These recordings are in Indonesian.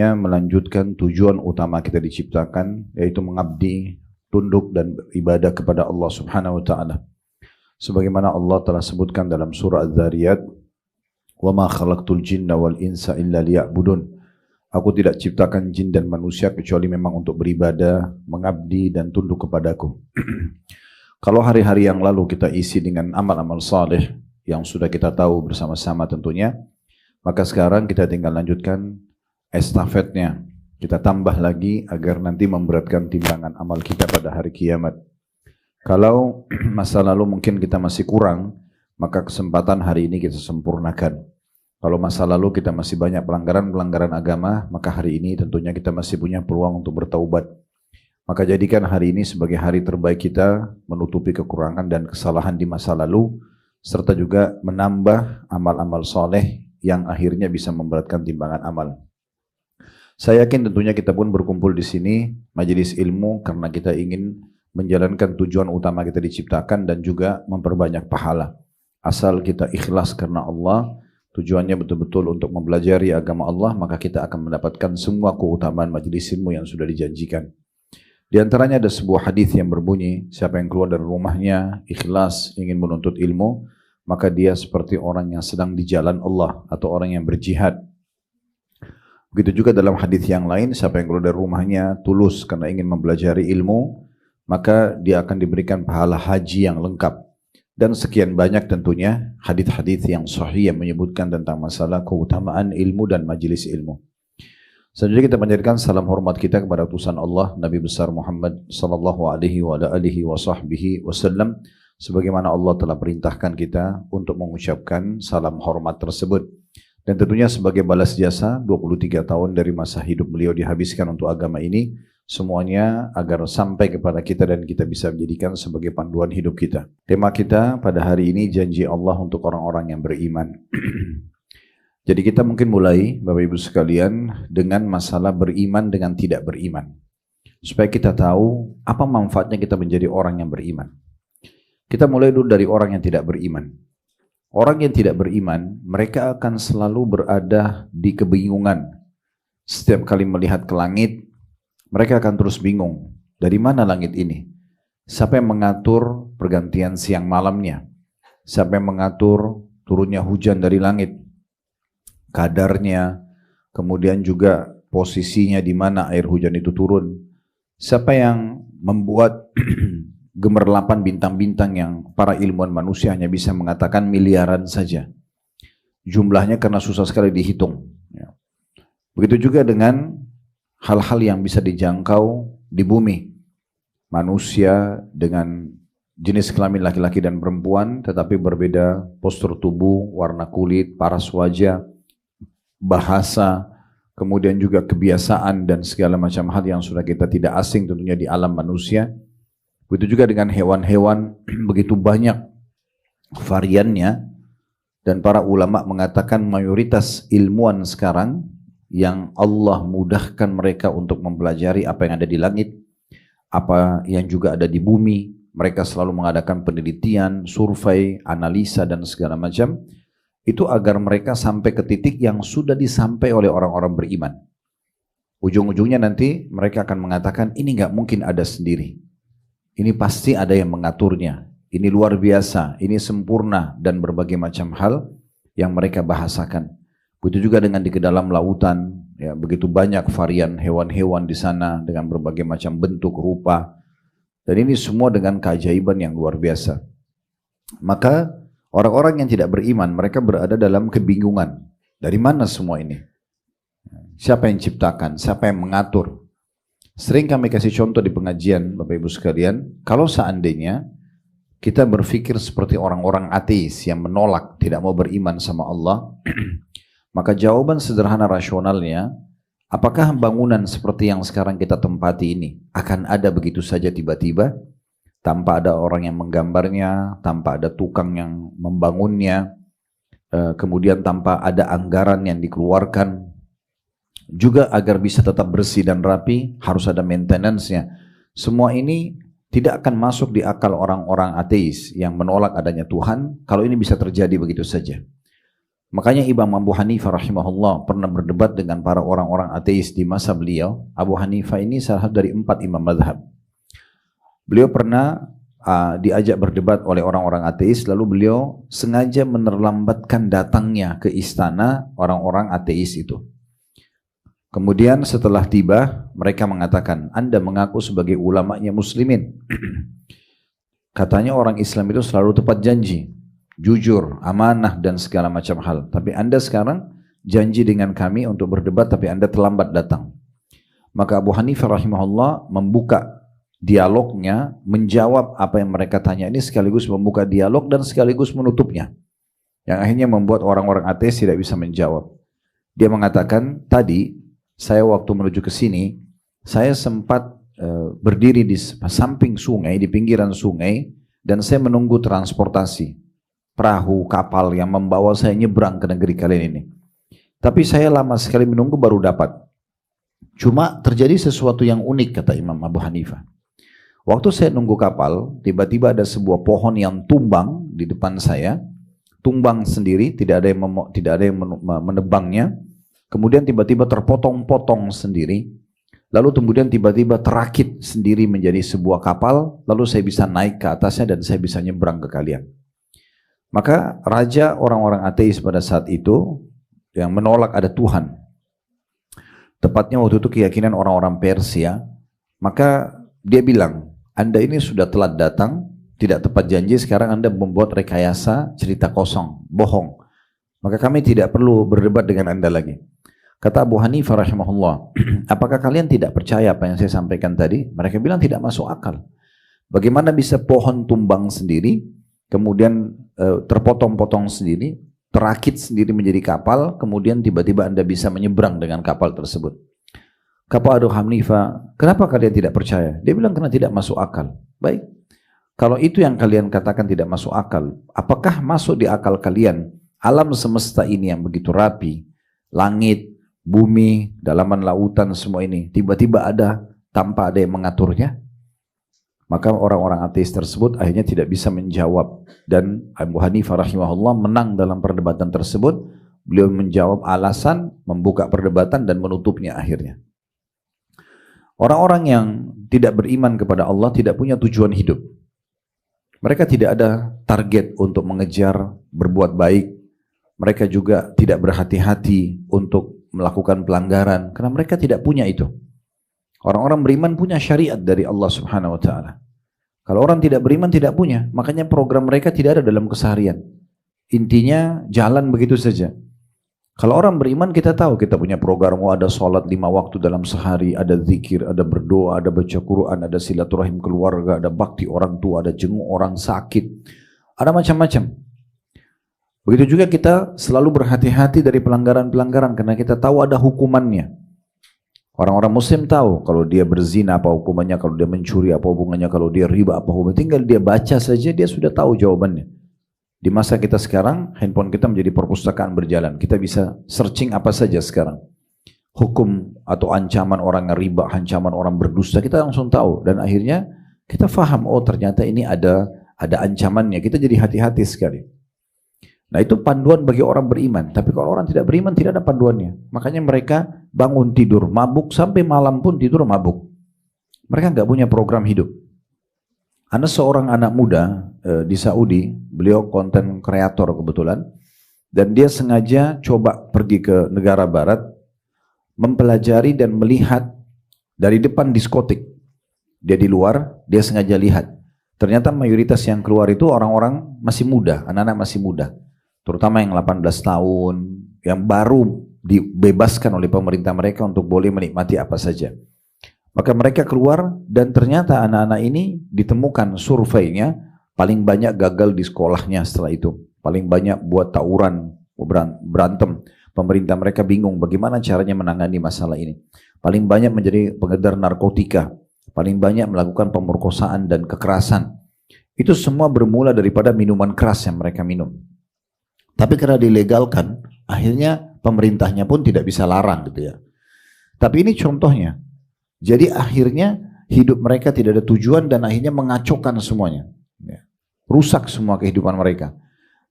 Melanjutkan tujuan utama kita diciptakan, yaitu mengabdi, tunduk dan beribadah kepada Allah Subhanahu wa taala. Sebagaimana Allah telah sebutkan dalam surah Az-Zariyat, "Wa ma khalaqtul jinna wal insa illa liya'budun." Aku tidak ciptakan jin dan manusia kecuali memang untuk beribadah, mengabdi dan tunduk kepadaku. Kalau hari-hari yang lalu kita isi dengan amal-amal saleh yang sudah kita tahu bersama-sama tentunya, maka sekarang kita tinggal lanjutkan estafetnya, kita tambah lagi agar nanti memberatkan timbangan amal kita pada hari kiamat. Kalau masa lalu mungkin kita masih kurang, maka kesempatan hari ini kita sempurnakan. Kalau masa lalu kita masih banyak pelanggaran-pelanggaran agama, maka hari ini tentunya kita masih punya peluang untuk bertaubat. Maka jadikan hari ini sebagai hari terbaik kita menutupi kekurangan dan kesalahan di masa lalu, serta juga menambah amal-amal soleh yang akhirnya bisa memberatkan timbangan amal. Saya yakin tentunya kita pun berkumpul di sini majelis ilmu karena kita ingin menjalankan tujuan utama kita diciptakan dan juga memperbanyak pahala. Asal kita ikhlas karena Allah, tujuannya betul-betul untuk mempelajari agama Allah, maka kita akan mendapatkan semua keutamaan majelis ilmu yang sudah dijanjikan. Di antaranya ada sebuah hadis yang berbunyi, siapa yang keluar dari rumahnya ikhlas ingin menuntut ilmu, maka dia seperti orang yang sedang di jalan Allah atau orang yang berjihad. Begitu juga dalam hadis yang lain, siapa yang keluar dari rumahnya tulus karena ingin mempelajari ilmu, maka dia akan diberikan pahala haji yang lengkap. Dan sekian banyak tentunya hadis-hadis yang sahih yang menyebutkan tentang masalah keutamaan ilmu dan majelis ilmu. Selanjutnya kita panjatkan salam hormat kita kepada utusan Allah Nabi besar Muhammad sallallahu alaihi wasallam, sebagaimana Allah telah perintahkan kita untuk mengucapkan salam hormat tersebut. Dan tentunya sebagai balas jasa 23 tahun dari masa hidup beliau dihabiskan untuk agama ini, semuanya agar sampai kepada kita dan kita bisa menjadikan sebagai panduan hidup kita. Tema kita pada hari ini, janji Allah untuk orang-orang yang beriman. Jadi kita mungkin mulai Bapak Ibu sekalian dengan masalah beriman dengan tidak beriman, supaya kita tahu apa manfaatnya kita menjadi orang yang beriman. Kita mulai dulu dari orang yang tidak beriman. Orang yang tidak beriman, mereka akan selalu berada di kebingungan. Setiap kali melihat ke langit, mereka akan terus bingung. Dari mana langit ini? Siapa yang mengatur pergantian siang malamnya? Siapa yang mengatur turunnya hujan dari langit? Kadarnya, kemudian juga posisinya di mana air hujan itu turun. Siapa yang membuat gemerlapan bintang-bintang yang para ilmuwan manusia hanya bisa mengatakan miliaran saja. Jumlahnya karena susah sekali dihitung. Begitu juga dengan hal-hal yang bisa dijangkau di bumi. Manusia dengan jenis kelamin laki-laki dan perempuan, tetapi berbeda postur tubuh, warna kulit, paras wajah, bahasa, kemudian juga kebiasaan dan segala macam hal yang sudah kita tidak asing tentunya di alam manusia. Begitu juga dengan hewan-hewan, begitu banyak variannya, dan para ulama mengatakan mayoritas ilmuwan sekarang yang Allah mudahkan mereka untuk mempelajari apa yang ada di langit, apa yang juga ada di bumi. Mereka selalu mengadakan penelitian, survei, analisa dan segala macam, itu agar mereka sampai ke titik yang sudah disampai oleh orang-orang beriman. Ujung-ujungnya nanti mereka akan mengatakan ini nggak mungkin ada sendiri. Ini pasti ada yang mengaturnya. Ini luar biasa, ini sempurna, dan berbagai macam hal yang mereka bahasakan. Begitu juga dengan di dalam lautan, ya, begitu banyak varian hewan-hewan di sana dengan berbagai macam bentuk, rupa. Dan ini semua dengan keajaiban yang luar biasa. Maka orang-orang yang tidak beriman, mereka berada dalam kebingungan. Dari mana semua ini? Siapa yang ciptakan? Siapa yang mengatur? Sering kami kasih contoh di pengajian Bapak Ibu sekalian, kalau seandainya kita berpikir seperti orang-orang ateis yang menolak, tidak mau beriman sama Allah, maka jawaban sederhana rasionalnya, apakah bangunan seperti yang sekarang kita tempati ini akan ada begitu saja tiba-tiba, tanpa ada orang yang menggambarnya, tanpa ada tukang yang membangunnya, kemudian tanpa ada anggaran yang dikeluarkan? Juga agar bisa tetap bersih dan rapi, harus ada maintenance-nya. Semua ini tidak akan masuk di akal orang-orang ateis yang menolak adanya Tuhan, kalau ini bisa terjadi begitu saja. Makanya Imam Abu Hanifah rahimahullah pernah berdebat dengan para orang-orang ateis di masa beliau. Abu Hanifah ini salah satu dari 4 imam mazhab. Beliau pernah diajak berdebat oleh orang-orang ateis, lalu beliau sengaja menerlambatkan datangnya ke istana orang-orang ateis itu. Kemudian setelah tiba, mereka mengatakan, Anda mengaku sebagai ulamanya muslimin. Katanya orang Islam itu selalu tepat janji, jujur, amanah dan segala macam hal. Tapi Anda sekarang janji dengan kami untuk berdebat, tapi Anda terlambat datang. Maka Abu Hanifah rahimahullah membuka dialognya, menjawab apa yang mereka tanya ini, sekaligus membuka dialog dan sekaligus menutupnya. Yang akhirnya membuat orang-orang ateis tidak bisa menjawab. Dia mengatakan, tadi saya waktu menuju ke sini, saya sempat berdiri di samping sungai, di pinggiran sungai, dan saya menunggu transportasi, perahu, kapal yang membawa saya nyebrang ke negeri kalian ini. Tapi saya lama sekali menunggu baru dapat. Cuma terjadi sesuatu yang unik, kata Imam Abu Hanifah. Waktu saya nunggu kapal, tiba-tiba ada sebuah pohon yang tumbang di depan saya, tumbang sendiri, tidak ada yang menebangnya. Kemudian tiba-tiba terpotong-potong sendiri, lalu kemudian tiba-tiba terakit sendiri menjadi sebuah kapal, lalu saya bisa naik ke atasnya dan saya bisa nyebrang ke kalian. Maka raja orang-orang ateis pada saat itu yang menolak ada Tuhan, tepatnya waktu itu keyakinan orang-orang Persia, maka dia bilang, Anda ini sudah telat datang, tidak tepat janji, sekarang Anda membuat rekayasa cerita kosong, bohong. Maka kami tidak perlu berdebat dengan Anda lagi. Kata Abu Hanifah rahimahullah, apakah kalian tidak percaya apa yang saya sampaikan tadi? Mereka bilang tidak masuk akal. Bagaimana bisa pohon tumbang sendiri, kemudian terpotong-potong sendiri, terakit sendiri menjadi kapal, kemudian tiba-tiba Anda bisa menyeberang dengan kapal tersebut. Kata Abu Hanifah, kenapa kalian tidak percaya? Dia bilang karena tidak masuk akal. Baik, kalau itu yang kalian katakan tidak masuk akal, apakah masuk di akal kalian alam semesta ini yang begitu rapi, langit, bumi, dalaman lautan, semua ini tiba-tiba ada tanpa ada yang mengaturnya? Maka orang-orang ateis tersebut akhirnya tidak bisa menjawab, dan Abu Hanifah rahimahullah menang dalam perdebatan tersebut. Beliau menjawab alasan, membuka perdebatan dan menutupnya akhirnya. Orang-orang yang tidak beriman kepada Allah tidak punya tujuan hidup. Mereka tidak ada target untuk mengejar berbuat baik. Mereka juga tidak berhati-hati untuk melakukan pelanggaran, karena mereka tidak punya itu. Orang-orang beriman punya syariat dari Allah Subhanahu wa Ta'ala. Kalau orang tidak beriman tidak punya, makanya program mereka tidak ada dalam keseharian. Intinya jalan begitu saja. Kalau orang beriman kita tahu, kita punya program, ada sholat 5 waktu dalam sehari, ada zikir, ada berdoa, ada baca Quran, ada silaturahim keluarga, ada bakti orang tua, ada jenguk orang sakit, ada macam-macam. Begitu juga kita selalu berhati-hati dari pelanggaran-pelanggaran karena kita tahu ada hukumannya. Orang-orang muslim tahu kalau dia berzina apa hukumannya, kalau dia mencuri apa hukumannya, kalau dia riba apa hukumannya. Tinggal dia baca saja, dia sudah tahu jawabannya. Di masa kita sekarang, handphone kita menjadi perpustakaan berjalan. Kita bisa searching apa saja sekarang. Hukum atau ancaman orang yang riba, ancaman orang berdusta, kita langsung tahu. Dan akhirnya kita faham, oh ternyata ini ada ancamannya. Kita jadi hati-hati sekali. Nah itu panduan bagi orang beriman. Tapi kalau orang tidak beriman tidak ada panduannya. Makanya mereka bangun tidur mabuk, sampai malam pun tidur mabuk. Mereka nggak punya program hidup. Ada seorang anak muda di Saudi, beliau konten kreator kebetulan, dan dia sengaja coba pergi ke negara barat, mempelajari dan melihat dari depan diskotik. Dia di luar, dia sengaja lihat. Ternyata mayoritas yang keluar itu orang-orang masih muda, anak-anak masih muda. Terutama yang 18 tahun, yang baru dibebaskan oleh pemerintah mereka untuk boleh menikmati apa saja. Maka mereka keluar dan ternyata anak-anak ini ditemukan surveinya paling banyak gagal di sekolahnya setelah itu. Paling banyak buat tawuran, berantem. Pemerintah mereka bingung bagaimana caranya menangani masalah ini. Paling banyak menjadi pengedar narkotika. Paling banyak melakukan pemerkosaan dan kekerasan. Itu semua bermula daripada minuman keras yang mereka minum. Tapi karena dilegalkan, akhirnya pemerintahnya pun tidak bisa larang gitu ya. Tapi ini contohnya. Jadi akhirnya hidup mereka tidak ada tujuan dan akhirnya mengacaukan semuanya. Ya. Rusak semua kehidupan mereka.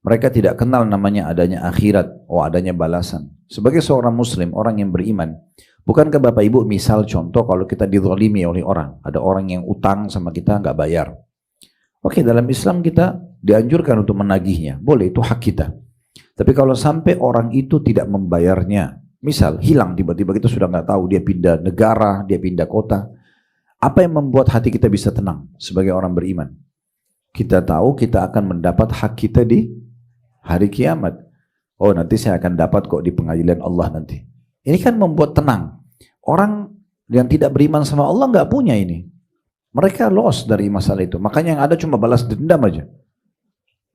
Mereka tidak kenal namanya adanya akhirat, adanya balasan. Sebagai seorang muslim, orang yang beriman, bukankah Bapak Ibu misal contoh kalau kita dizalimi oleh orang, ada orang yang utang sama kita nggak bayar. Oke, dalam Islam kita dianjurkan untuk menagihnya, boleh, itu hak kita. Tapi kalau sampai orang itu tidak membayarnya, misal hilang tiba-tiba, kita sudah nggak tahu, dia pindah negara, dia pindah kota, apa yang membuat hati kita bisa tenang sebagai orang beriman? Kita tahu kita akan mendapat hak kita di hari kiamat. Oh, nanti saya akan dapat kok di pengadilan Allah nanti. Ini kan membuat tenang. Orang yang tidak beriman sama Allah nggak punya ini. Mereka lost dari masalah itu. Makanya yang ada cuma balas dendam aja.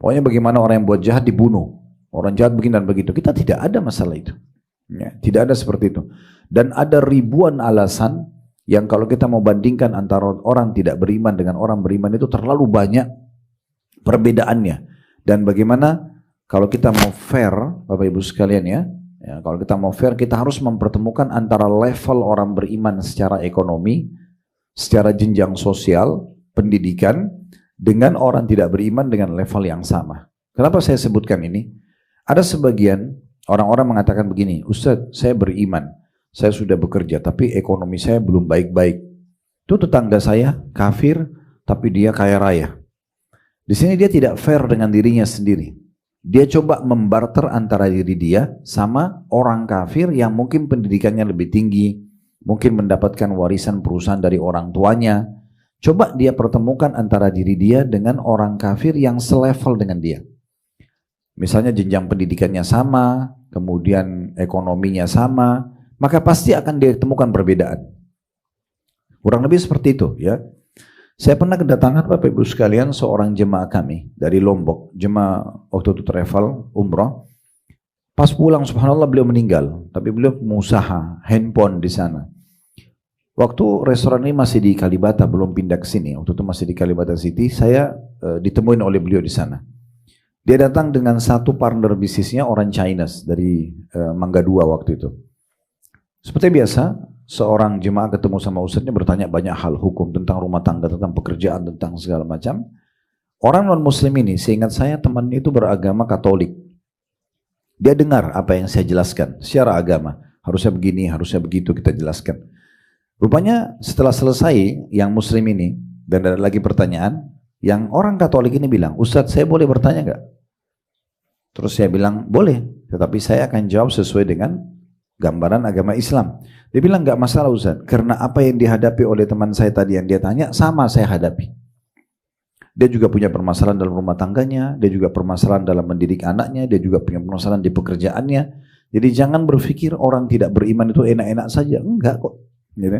Pokoknya bagaimana orang yang buat jahat dibunuh. Orang jahat begini dan begitu. Kita tidak ada masalah itu. Ya, tidak ada seperti itu. Dan ada ribuan alasan yang kalau kita mau bandingkan antara orang tidak beriman dengan orang beriman itu terlalu banyak perbedaannya. Dan bagaimana kalau kita mau fair, Bapak Ibu sekalian ya, kalau kita mau fair, kita harus mempertemukan antara level orang beriman secara ekonomi, secara jenjang sosial, pendidikan, dengan orang tidak beriman dengan level yang sama. Kenapa saya sebutkan ini? Ada sebagian orang-orang mengatakan begini, Ustadz, saya beriman, saya sudah bekerja, tapi ekonomi saya belum baik-baik. Itu tetangga saya kafir, tapi dia kaya raya. Di sini dia tidak fair dengan dirinya sendiri. Dia coba membarter antara diri dia sama orang kafir yang mungkin pendidikannya lebih tinggi, mungkin mendapatkan warisan perusahaan dari orang tuanya. Coba dia pertemukan antara diri dia dengan orang kafir yang selevel dengan dia. Misalnya jenjang pendidikannya sama, kemudian ekonominya sama, maka pasti akan dia temukan perbedaan. Kurang lebih seperti itu ya. Saya pernah kedatangan Bapak Ibu sekalian seorang jemaah kami dari Lombok, jemaah waktu itu travel umroh. Pas pulang subhanallah beliau meninggal, tapi beliau pengusaha handphone di sana. Waktu restoran ini masih di Kalibata, belum pindah ke sini. Waktu itu masih di Kalibata City, saya ditemuin oleh beliau di sana. Dia datang dengan satu partner bisnisnya orang Chinese dari Mangga Dua waktu itu. Seperti biasa, seorang jemaah ketemu sama ustadznya bertanya banyak hal hukum tentang rumah tangga, tentang pekerjaan, tentang segala macam. Orang non muslim ini, seingat saya teman itu beragama Katolik. Dia dengar apa yang saya jelaskan secara agama. Harusnya begini, harusnya begitu kita jelaskan. Rupanya setelah selesai yang muslim ini, dan ada lagi pertanyaan, yang orang Katolik ini bilang, Ustadz saya boleh bertanya nggak? Terus saya bilang, boleh, tetapi saya akan jawab sesuai dengan gambaran agama Islam. Dia bilang nggak masalah Ustaz, karena apa yang dihadapi oleh teman saya tadi yang dia tanya sama saya hadapi. Dia juga punya permasalahan dalam rumah tangganya, dia juga permasalahan dalam mendidik anaknya, dia juga punya permasalahan di pekerjaannya. Jadi jangan berpikir orang tidak beriman itu enak-enak saja, enggak kok. Gitu.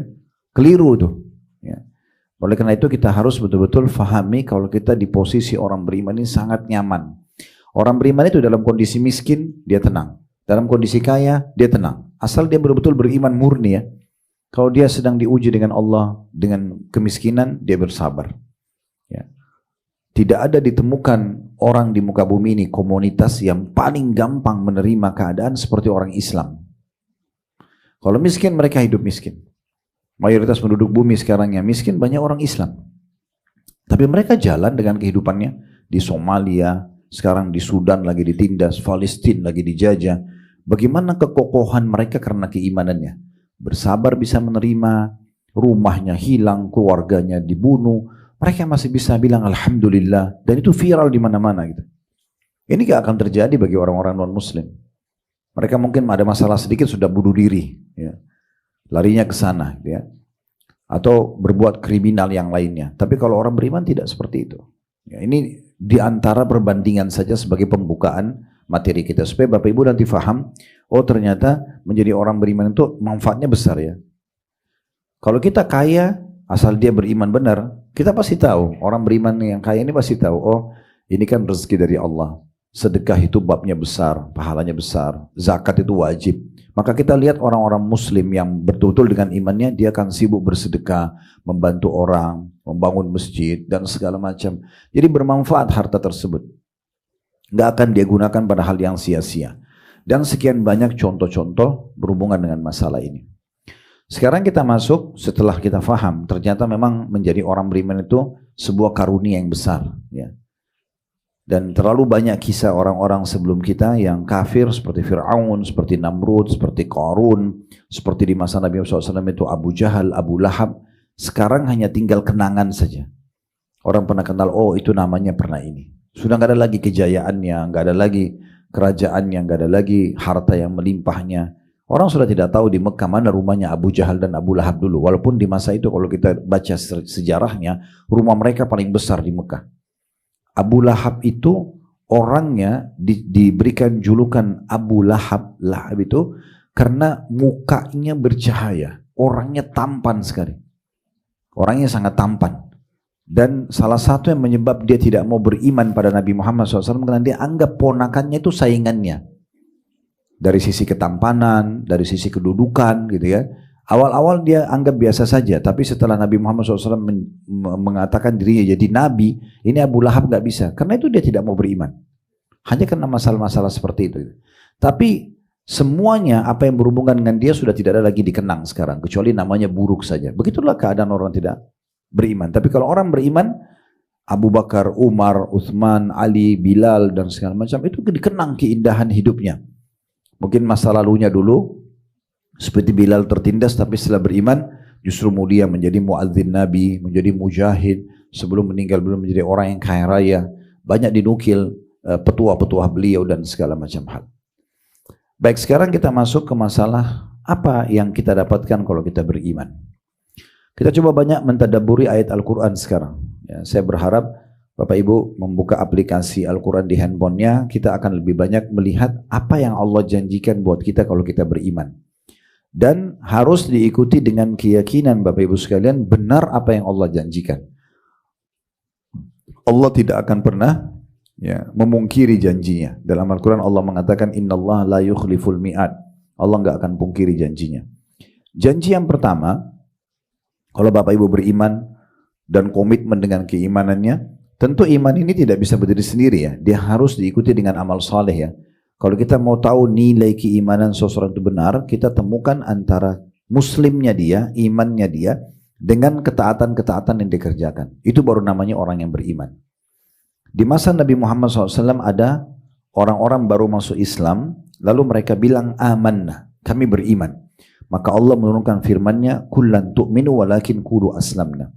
Keliru tuh. Ya. Oleh karena itu kita harus betul-betul fahami kalau kita di posisi orang beriman ini sangat nyaman. Orang beriman itu dalam kondisi miskin dia tenang. Dalam kondisi kaya, dia tenang. Asal dia betul-betul beriman murni ya. Kalau dia sedang diuji dengan Allah, dengan kemiskinan, dia bersabar. Ya. Tidak ada ditemukan orang di muka bumi ini, komunitas yang paling gampang menerima keadaan seperti orang Islam. Kalau miskin, mereka hidup miskin. Mayoritas penduduk bumi sekarang yang miskin, banyak orang Islam. Tapi mereka jalan dengan kehidupannya di Somalia, sekarang di Sudan lagi ditindas, Palestina lagi dijajah. Bagaimana kekokohan mereka karena keimanannya. Bersabar bisa menerima, rumahnya hilang, keluarganya dibunuh. Mereka masih bisa bilang Alhamdulillah. Dan itu viral di mana-mana gitu. Ini gak akan terjadi bagi orang-orang non-muslim. Mereka mungkin ada masalah sedikit sudah bunuh diri. Ya. Larinya ke sana. Ya. Atau berbuat kriminal yang lainnya. Tapi kalau orang beriman tidak seperti itu. Ya, ini di antara perbandingan saja sebagai pembukaan materi kita supaya Bapak Ibu nanti faham, oh ternyata menjadi orang beriman itu manfaatnya besar ya. Kalau kita kaya asal dia beriman benar, kita pasti tahu, orang beriman yang kaya ini pasti tahu, oh ini kan rezeki dari Allah. Sedekah itu babnya besar, pahalanya besar, zakat itu wajib. Maka kita lihat orang-orang muslim yang betul-betul dengan imannya, dia akan sibuk bersedekah, membantu orang, membangun masjid dan segala macam. Jadi bermanfaat harta tersebut. Nggak akan dia gunakan pada hal yang sia-sia. Dan sekian banyak contoh-contoh berhubungan dengan masalah ini. Sekarang kita masuk, setelah kita faham, ternyata memang menjadi orang beriman itu sebuah karunia yang besar. Ya. Dan terlalu banyak kisah orang-orang sebelum kita yang kafir seperti Fir'aun, seperti Namrud, seperti Qarun, seperti di masa Nabi Muhammad SAW itu Abu Jahal, Abu Lahab. Sekarang hanya tinggal kenangan saja. Orang pernah kenal, oh itu namanya pernah ini. Sudah nggak ada lagi kejayaannya, nggak ada lagi kerajaannya, nggak ada lagi harta yang melimpahnya. Orang sudah tidak tahu di Mekah mana rumahnya Abu Jahal dan Abu Lahab dulu. Walaupun di masa itu kalau kita baca sejarahnya, rumah mereka paling besar di Mekah. Abu Lahab itu orangnya diberikan julukan Abu Lahab, Lahab itu karena mukanya bercahaya, orangnya tampan sekali, orangnya sangat tampan. Dan salah satu yang menyebab dia tidak mau beriman pada Nabi Muhammad SAW karena dia anggap ponakannya itu saingannya. Dari sisi ketampanan, dari sisi kedudukan gitu ya. Awal-awal dia anggap biasa saja, tapi setelah Nabi Muhammad SAW mengatakan dirinya jadi Nabi, ini Abu Lahab gak bisa. Karena itu dia tidak mau beriman. Hanya karena masalah-masalah seperti itu. Tapi semuanya apa yang berhubungan dengan dia sudah tidak ada lagi dikenang sekarang. Kecuali namanya buruk saja. Begitulah keadaan orang tidak beriman. Tapi kalau orang beriman, Abu Bakar, Umar, Uthman, Ali, Bilal, dan segala macam, itu dikenang keindahan hidupnya. Mungkin masa lalunya dulu, seperti Bilal tertindas, tapi setelah beriman justru mulia menjadi muadzin Nabi, menjadi mujahid, sebelum meninggal belum menjadi orang yang kaya raya. Banyak dinukil petua-petua beliau dan segala macam hal. Baik, sekarang kita masuk ke masalah apa yang kita dapatkan kalau kita beriman. Kita coba banyak mentadabburi ayat Al-Quran sekarang. Ya, saya berharap Bapak Ibu membuka aplikasi Al-Quran di handphonenya, kita akan lebih banyak melihat apa yang Allah janjikan buat kita kalau kita beriman. Dan harus diikuti dengan keyakinan Bapak Ibu sekalian benar apa yang Allah janjikan. Allah tidak akan pernah memungkiri janjinya. Dalam Al-Quran Allah mengatakan innallaha la yukhliful mi'ad. Allah enggak akan pungkiri janjinya. Janji yang pertama, kalau Bapak Ibu beriman dan komitmen dengan keimanannya, tentu iman ini tidak bisa berdiri sendiri ya. Dia harus diikuti dengan amal saleh ya. Kalau kita mau tahu nilai keimanan seseorang itu benar, kita temukan antara muslimnya dia, imannya dia, dengan ketaatan-ketaatan yang dikerjakan. Itu baru namanya orang yang beriman. Di masa Nabi Muhammad SAW ada orang-orang baru masuk Islam, lalu mereka bilang amanna, kami beriman. Maka Allah menurunkan firman-Nya, kullan tu'minu walakin qulu aslamna.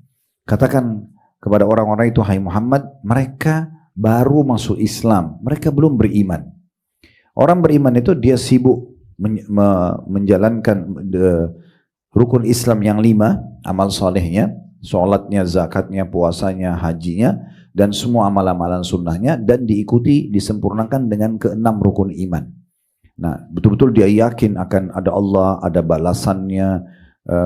Katakan kepada orang-orang itu, hai Muhammad, mereka baru masuk Islam, mereka belum beriman. Orang beriman itu dia sibuk menjalankan rukun Islam yang 5, amal solehnya, sholatnya, zakatnya, puasanya, hajinya, dan semua amalan-amalan sunnahnya, dan diikuti, disempurnakan dengan ke-6 rukun iman. Nah, betul-betul dia yakin akan ada Allah, ada balasannya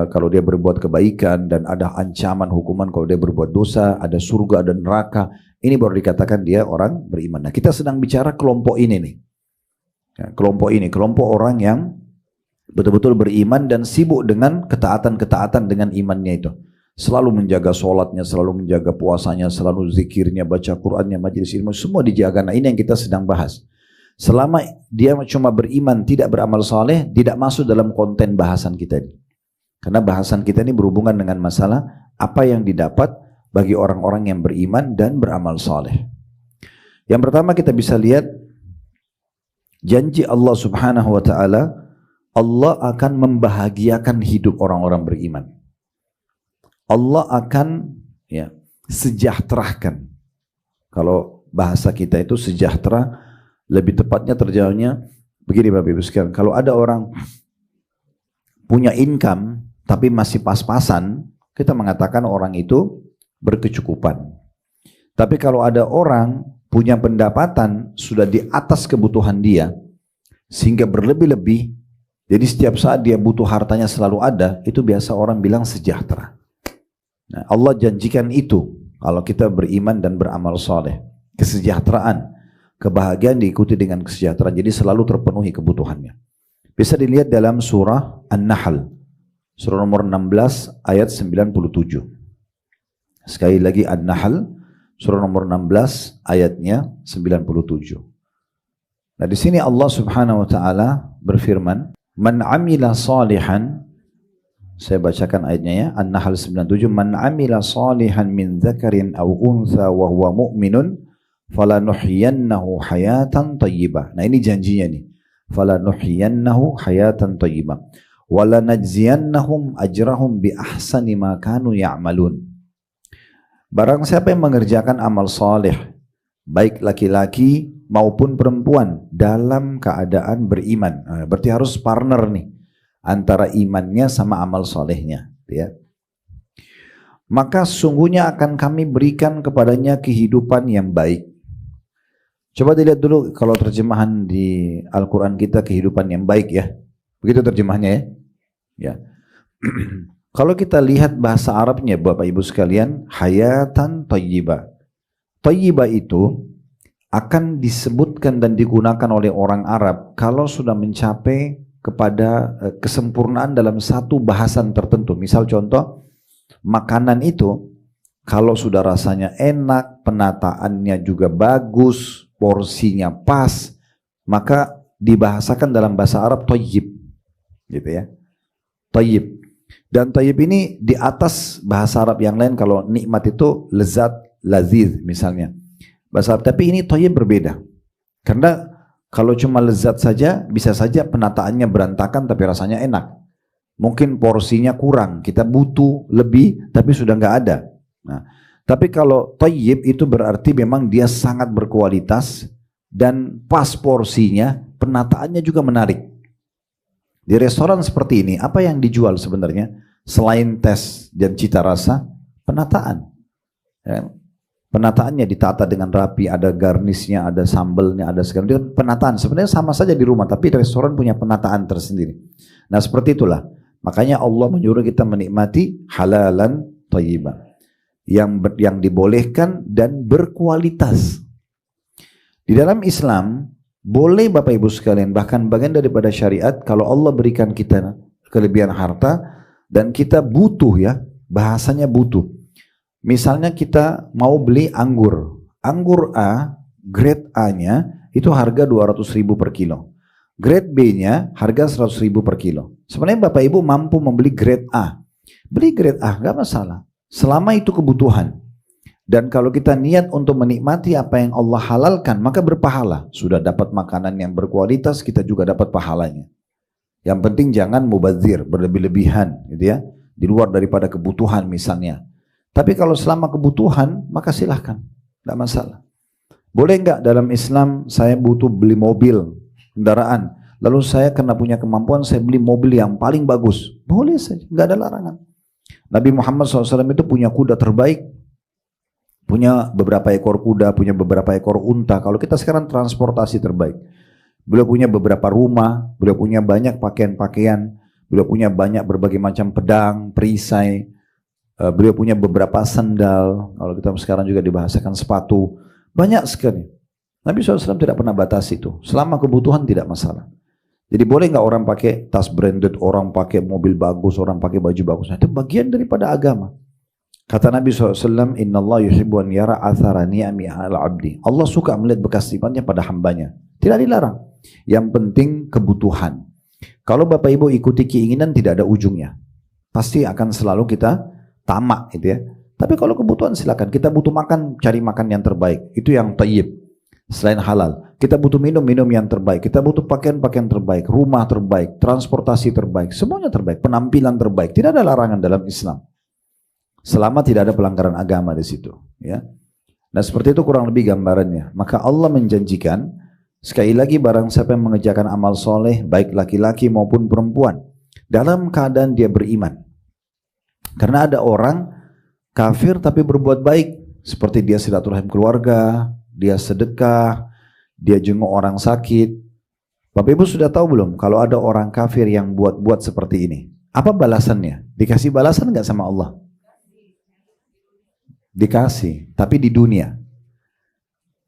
kalau dia berbuat kebaikan, dan ada ancaman hukuman kalau dia berbuat dosa, ada surga dan neraka. Ini baru dikatakan dia orang beriman. Nah, kita sedang bicara kelompok ini nih. Ya, kelompok ini, kelompok orang yang betul-betul beriman dan sibuk dengan ketaatan-ketaatan dengan imannya itu. Selalu menjaga sholatnya, selalu menjaga puasanya, selalu zikirnya, baca Qur'annya, majelis ilmu, semua dijaga. Nah, ini yang kita sedang bahas. Selama dia cuma beriman, tidak beramal saleh, tidak masuk dalam konten bahasan kita ini. Karena bahasan kita ini berhubungan dengan masalah apa yang didapat bagi orang-orang yang beriman dan beramal saleh. Yang pertama kita bisa lihat janji Allah Subhanahu wa taala, Allah akan membahagiakan hidup orang-orang beriman. Allah akan sejahterakan. Kalau bahasa kita itu sejahtera, lebih tepatnya terjemahnya begini Bapak Ibu sekalian. Kalau ada orang punya income tapi masih pas-pasan, kita mengatakan orang itu berkecukupan. Tapi kalau ada orang punya pendapatan sudah di atas kebutuhan dia, sehingga berlebih-lebih, jadi setiap saat dia butuh hartanya selalu ada, itu biasa orang bilang sejahtera. Nah, Allah janjikan itu kalau kita beriman dan beramal saleh, kesejahteraan, kebahagiaan diikuti dengan kesejahteraan, jadi selalu terpenuhi kebutuhannya. Bisa dilihat dalam surah An-Nahl, surah nomor 16 ayat 97. Sekali lagi An-Nahl, surah nomor 16 ayatnya 97. Nah, di sini Allah Subhanahu wa taala berfirman, "Man 'amila salihan." Saya bacakan ayatnya ya, An-Nahl 97, "Man 'amila salihan min dzakarin aw untha wa huwa mu'minun falanuhyiyannahu hayatan thayyibah. Nah, ini janjinya nih. Falanuhyiyannahu hayatan thayyibah. Walanajziyannahum ajrahum bi ahsani ma kanu ya'malun. Barang siapa yang mengerjakan amal saleh, baik laki-laki maupun perempuan dalam keadaan beriman. Nah, berarti harus partner nih antara imannya sama amal salehnya, ya. Maka sungguhnya akan kami berikan kepadanya kehidupan yang baik. Coba dilihat dulu kalau terjemahan di Al-Quran kita, kehidupan yang baik, ya. Begitu terjemahannya, ya. Ya. Kalau kita lihat bahasa Arabnya, Bapak Ibu sekalian, hayatan thayyibah. Thayyibah itu akan disebutkan dan digunakan oleh orang Arab kalau sudah mencapai kepada kesempurnaan dalam satu bahasan tertentu. Misal contoh, makanan itu kalau sudah rasanya enak, penataannya juga bagus, porsinya pas, maka dibahasakan dalam bahasa Arab thayyib, gitu ya. Thayyib. Dan thayyib ini di atas bahasa Arab yang lain. Kalau nikmat itu lezat, laziz misalnya. Bahasa Arab, tapi ini thayyib berbeda. Karena kalau cuma lezat saja, bisa saja penataannya berantakan tapi rasanya enak. Mungkin porsinya kurang, kita butuh lebih tapi sudah nggak ada. Nah, tapi kalau thayyib itu berarti memang dia sangat berkualitas dan pas porsinya, penataannya juga menarik. Di restoran seperti ini, apa yang dijual sebenarnya? Selain tes dan cita rasa, penataan. Ya. Penataannya ditata dengan rapi, ada garnisnya, ada sambelnya, ada segala macam. Penataan sebenarnya sama saja di rumah, tapi restoran punya penataan tersendiri. Nah, seperti itulah. Makanya Allah menyuruh kita menikmati halalan thayyibah. Yang dibolehkan dan berkualitas. Di dalam Islam, boleh Bapak Ibu sekalian, bahkan bagian daripada syariat, kalau Allah berikan kita kelebihan harta dan kita butuh, ya, bahasanya butuh. Misalnya kita mau beli anggur. Anggur A, grade A-nya itu harga 200.000 per kilo. Grade B-nya harga 100.000 per kilo. Sebenarnya Bapak Ibu mampu membeli grade A. Beli grade A, gak masalah. Selama itu kebutuhan. Dan kalau kita niat untuk menikmati apa yang Allah halalkan, maka berpahala. Sudah dapat makanan yang berkualitas, kita juga dapat pahalanya. Yang penting jangan mubazir, berlebih-lebihan, gitu ya. Di luar daripada kebutuhan misalnya. Tapi kalau selama kebutuhan, maka silahkan, tidak masalah. Boleh enggak dalam Islam saya butuh beli mobil, kendaraan, lalu saya karena punya kemampuan saya beli mobil yang paling bagus? Boleh saja, enggak ada larangan. Nabi Muhammad SAW itu punya kuda terbaik, punya beberapa ekor kuda, punya beberapa ekor unta. Kalau kita sekarang transportasi terbaik. Beliau punya beberapa rumah, beliau punya banyak pakaian-pakaian, beliau punya banyak berbagai macam pedang, perisai, beliau punya beberapa sandal. Kalau kita sekarang juga dibahasakan sepatu, banyak sekali. Nabi SAW tidak pernah batasi itu. Selama kebutuhan tidak masalah. Jadi boleh nggak orang pakai tas branded, orang pakai mobil bagus, orang pakai baju bagus? Nah, itu bagian daripada agama. Kata Nabi SAW, Inna Allah yuhibbu an yara athara ni'ami ala abdi. Allah suka melihat bekas sifatnya pada hambanya. Tidak dilarang. Yang penting kebutuhan. Kalau Bapak Ibu ikuti keinginan tidak ada ujungnya. Pasti akan selalu kita tamak, gitu ya. Tapi kalau kebutuhan silakan. Kita butuh makan, cari makan yang terbaik. Itu yang thayyib. Selain halal. Kita butuh minum yang terbaik. Kita butuh pakaian terbaik. Rumah terbaik. Transportasi terbaik. Semuanya terbaik. Penampilan terbaik. Tidak ada larangan dalam Islam. Selama tidak ada pelanggaran agama di situ. Ya. Nah seperti itu kurang lebih gambarannya. Maka Allah menjanjikan, sekali lagi barang siapa yang mengerjakan amal soleh, baik laki-laki maupun perempuan, dalam keadaan dia beriman. Karena ada orang kafir tapi berbuat baik. Seperti dia silaturahim keluarga, dia sedekah, dia jenguk orang sakit. Bapak Ibu sudah tahu belum kalau ada orang kafir yang buat-buat seperti ini? Apa balasannya? Dikasih balasan nggak sama Allah? Dikasih, tapi di dunia.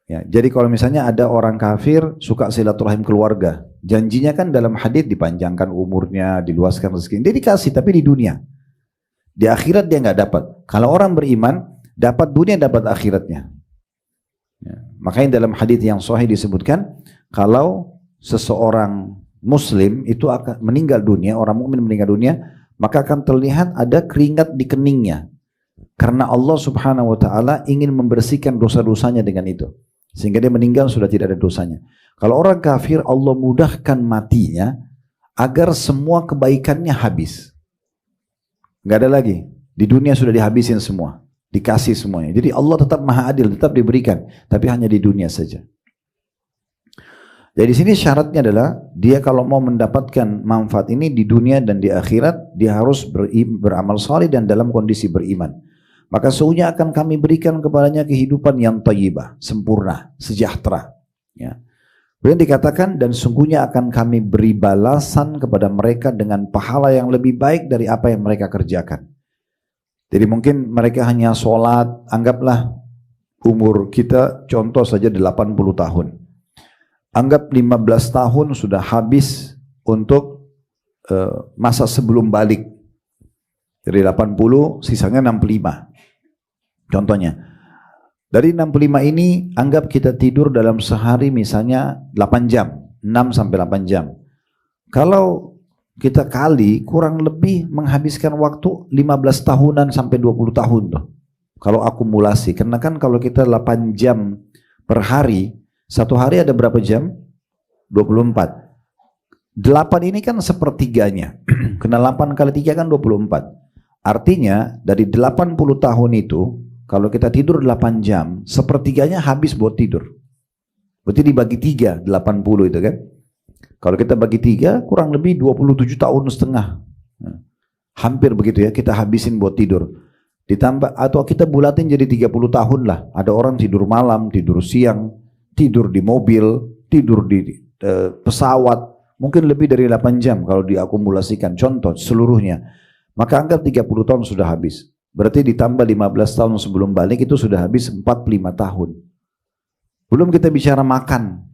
Ya, jadi kalau misalnya ada orang kafir suka silaturahim keluarga, janjinya kan dalam hadits dipanjangkan umurnya, diluaskan rezeki. Dia dikasih, tapi di dunia. Di akhirat dia nggak dapat. Kalau orang beriman, dapat dunia, dapat akhiratnya. Ya, makanya dalam hadits yang sahih disebutkan, kalau seseorang Muslim itu akan meninggal dunia, orang mukmin meninggal dunia, maka akan terlihat ada keringat di keningnya. Karena Allah Subhanahu wa taala ingin membersihkan dosa-dosanya dengan itu. Sehingga dia meninggal sudah tidak ada dosanya. Kalau orang kafir, Allah mudahkan matinya agar semua kebaikannya habis. Nggak ada lagi. Di dunia sudah dihabisin semua. Dikasih semuanya. Jadi Allah tetap maha adil, tetap diberikan. Tapi hanya di dunia saja. Jadi di sini syaratnya adalah dia kalau mau mendapatkan manfaat ini di dunia dan di akhirat, dia harus beramal saleh dan dalam kondisi beriman. Maka sesungguhnya akan kami berikan kepadanya kehidupan yang thayyibah, sempurna, sejahtera. Ya. Kemudian dikatakan dan sungguhnya akan kami beri balasan kepada mereka dengan pahala yang lebih baik dari apa yang mereka kerjakan. Jadi mungkin mereka hanya sholat, anggaplah umur kita contoh saja 80 tahun. Anggap 15 tahun sudah habis untuk masa sebelum balik. Dari 80 sisanya 65. Contohnya. Dari 65 ini anggap kita tidur dalam sehari misalnya 8 jam. 6 sampai 8 jam. Kalau kita kali kurang lebih menghabiskan waktu 15 tahunan sampai 20 tahun tuh. Kalau akumulasi. Karena kan kalau kita 8 jam per hari, satu hari ada berapa jam? 24. 8 ini kan sepertiganya. Kena 8 kali 3 kan 24. Artinya dari 80 tahun itu, kalau kita tidur 8 jam, sepertiganya habis buat tidur. Berarti dibagi 3, 80 itu kan. Kalau kita bagi 3, kurang lebih 27 tahun setengah. Hampir begitu ya, kita habisin buat tidur. Ditambah, atau kita bulatin jadi 30 tahun lah. Ada orang tidur malam, tidur siang, tidur di mobil, tidur di pesawat, mungkin lebih dari 8 jam kalau diakumulasikan, contoh seluruhnya. Maka anggap 30 tahun sudah habis. Berarti ditambah 15 tahun sebelum balik itu sudah habis 45 tahun. Belum kita bicara makan.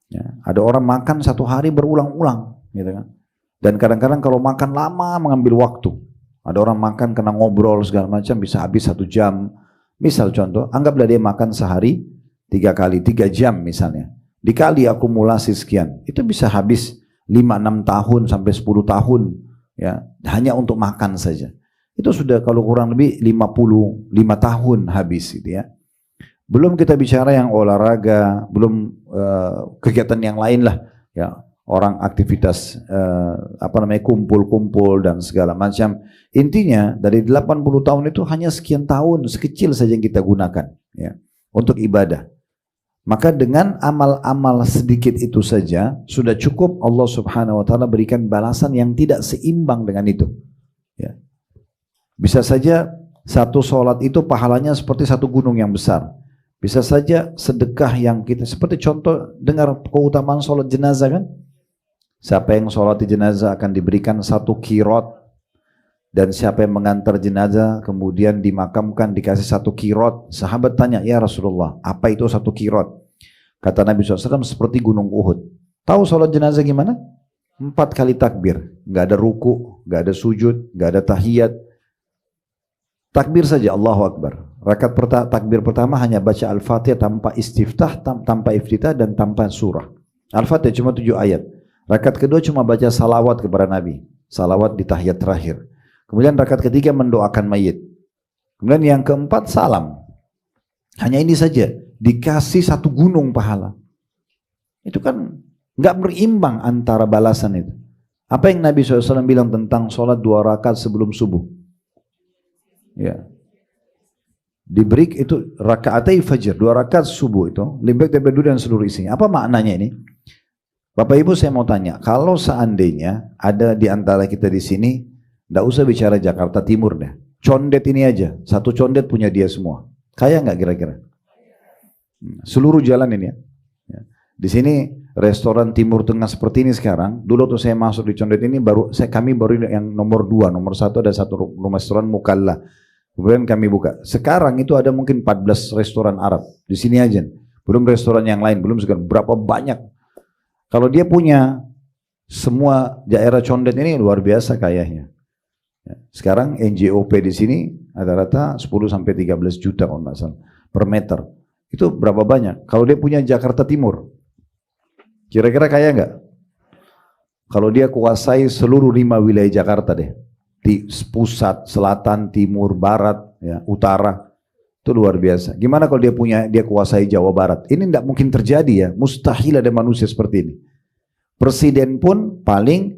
Ya, ada orang makan satu hari berulang-ulang, gitu kan. Dan kadang-kadang kalau makan lama mengambil waktu. Ada orang makan kena ngobrol segala macam bisa habis 1 jam. Misal contoh, anggaplah dia makan sehari 3 kali, 3 jam misalnya. Dikali akumulasi sekian, itu bisa habis 5-6 tahun sampai 10 tahun ya, hanya untuk makan saja. Itu sudah kalau kurang lebih 55 tahun habis gitu ya. Belum kita bicara yang olahraga, belum kegiatan yang lain lah ya. Orang aktivitas kumpul-kumpul dan segala macam. Intinya dari 80 tahun itu hanya sekian tahun, sekecil saja yang kita gunakan ya untuk ibadah. Maka dengan amal-amal sedikit itu saja sudah cukup Allah Subhanahu wa taala berikan balasan yang tidak seimbang dengan itu. Ya. Bisa saja satu sholat itu pahalanya seperti satu gunung yang besar. Bisa saja sedekah yang kita seperti contoh dengar keutamaan sholat jenazah kan? Siapa yang sholat di jenazah akan diberikan 1 qirot. Dan siapa yang mengantar jenazah kemudian dimakamkan dikasih 1 qirot. Sahabat tanya, ya Rasulullah, apa itu 1 qirot? Kata Nabi SAW, seperti gunung Uhud. Tahu sholat jenazah gimana? 4 kali takbir. Gak ada ruku, gak ada sujud, gak ada tahiyat. Takbir saja, Allahu Akbar. Takbir pertama hanya baca Al-Fatihah tanpa istiftah, tanpa iftitah dan tanpa surah. Al-Fatihah cuma 7 ayat. Rakaat kedua cuma baca salawat kepada Nabi. Salawat di tahiyat terakhir. Kemudian rakaat ketiga mendoakan mayit. Kemudian yang keempat salam. Hanya ini saja. Dikasih 1 gunung pahala. Itu kan nggak berimbang antara balasan itu. Apa yang Nabi SAW bilang tentang sholat 2 rakaat sebelum subuh? Ya. Diberi itu rakaatai fajr, 2 rakaat subuh itu. Lebih baik daripada dunia dan seluruh isinya. Apa maknanya ini? Bapak Ibu saya mau tanya. Kalau seandainya ada di antara kita di sini, nggak usah bicara Jakarta Timur deh. Condet ini aja, 1 condet punya dia semua. Kaya nggak kira-kira? Seluruh jalan ini ya. Di sini restoran Timur Tengah seperti ini sekarang. Dulu tuh saya masuk di condet ini kami baru yang nomor 2, nomor 1 ada 1 restoran Mukalla. Kemudian kami buka. Sekarang itu ada mungkin 14 restoran Arab di sini aja. Belum restoran yang lain, belum sekarang berapa banyak. Kalau dia punya semua daerah condet ini luar biasa kayanya. Sekarang NJOP di sini rata-rata 10 sampai 13 juta kalau nggak salah per meter. Itu berapa banyak? Kalau dia punya Jakarta Timur, kira-kira kaya nggak? Kalau dia kuasai seluruh 5 wilayah Jakarta deh, di pusat, selatan, timur, barat, ya, utara, Itu luar biasa. Gimana kalau dia kuasai Jawa Barat? Ini tidak mungkin terjadi ya. Mustahil ada manusia seperti ini. Presiden pun paling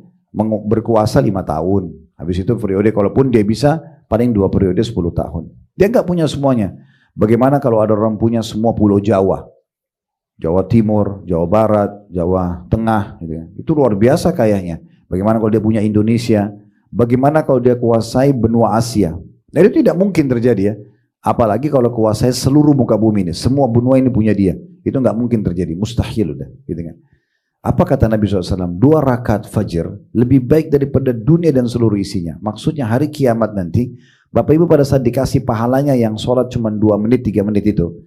berkuasa 5 tahun. Habis itu periode, kalaupun dia bisa paling 2 periode 10 tahun. Dia nggak punya semuanya. Bagaimana kalau ada orang punya semua pulau Jawa? Jawa Timur, Jawa Barat, Jawa Tengah. Gitu ya. Itu luar biasa kayaknya. Bagaimana kalau dia punya Indonesia? Bagaimana kalau dia kuasai benua Asia? Nah, itu tidak mungkin terjadi ya. Apalagi kalau kuasai seluruh muka bumi ini. Semua benua ini punya dia. Itu nggak mungkin terjadi. Mustahil udah. Gitu kan. Apa kata Nabi SAW? 2 rakaat fajr lebih baik daripada dunia dan seluruh isinya. Maksudnya hari kiamat nanti, Bapak Ibu pada saat dikasih pahalanya yang sholat cuma 2 menit, 3 menit itu,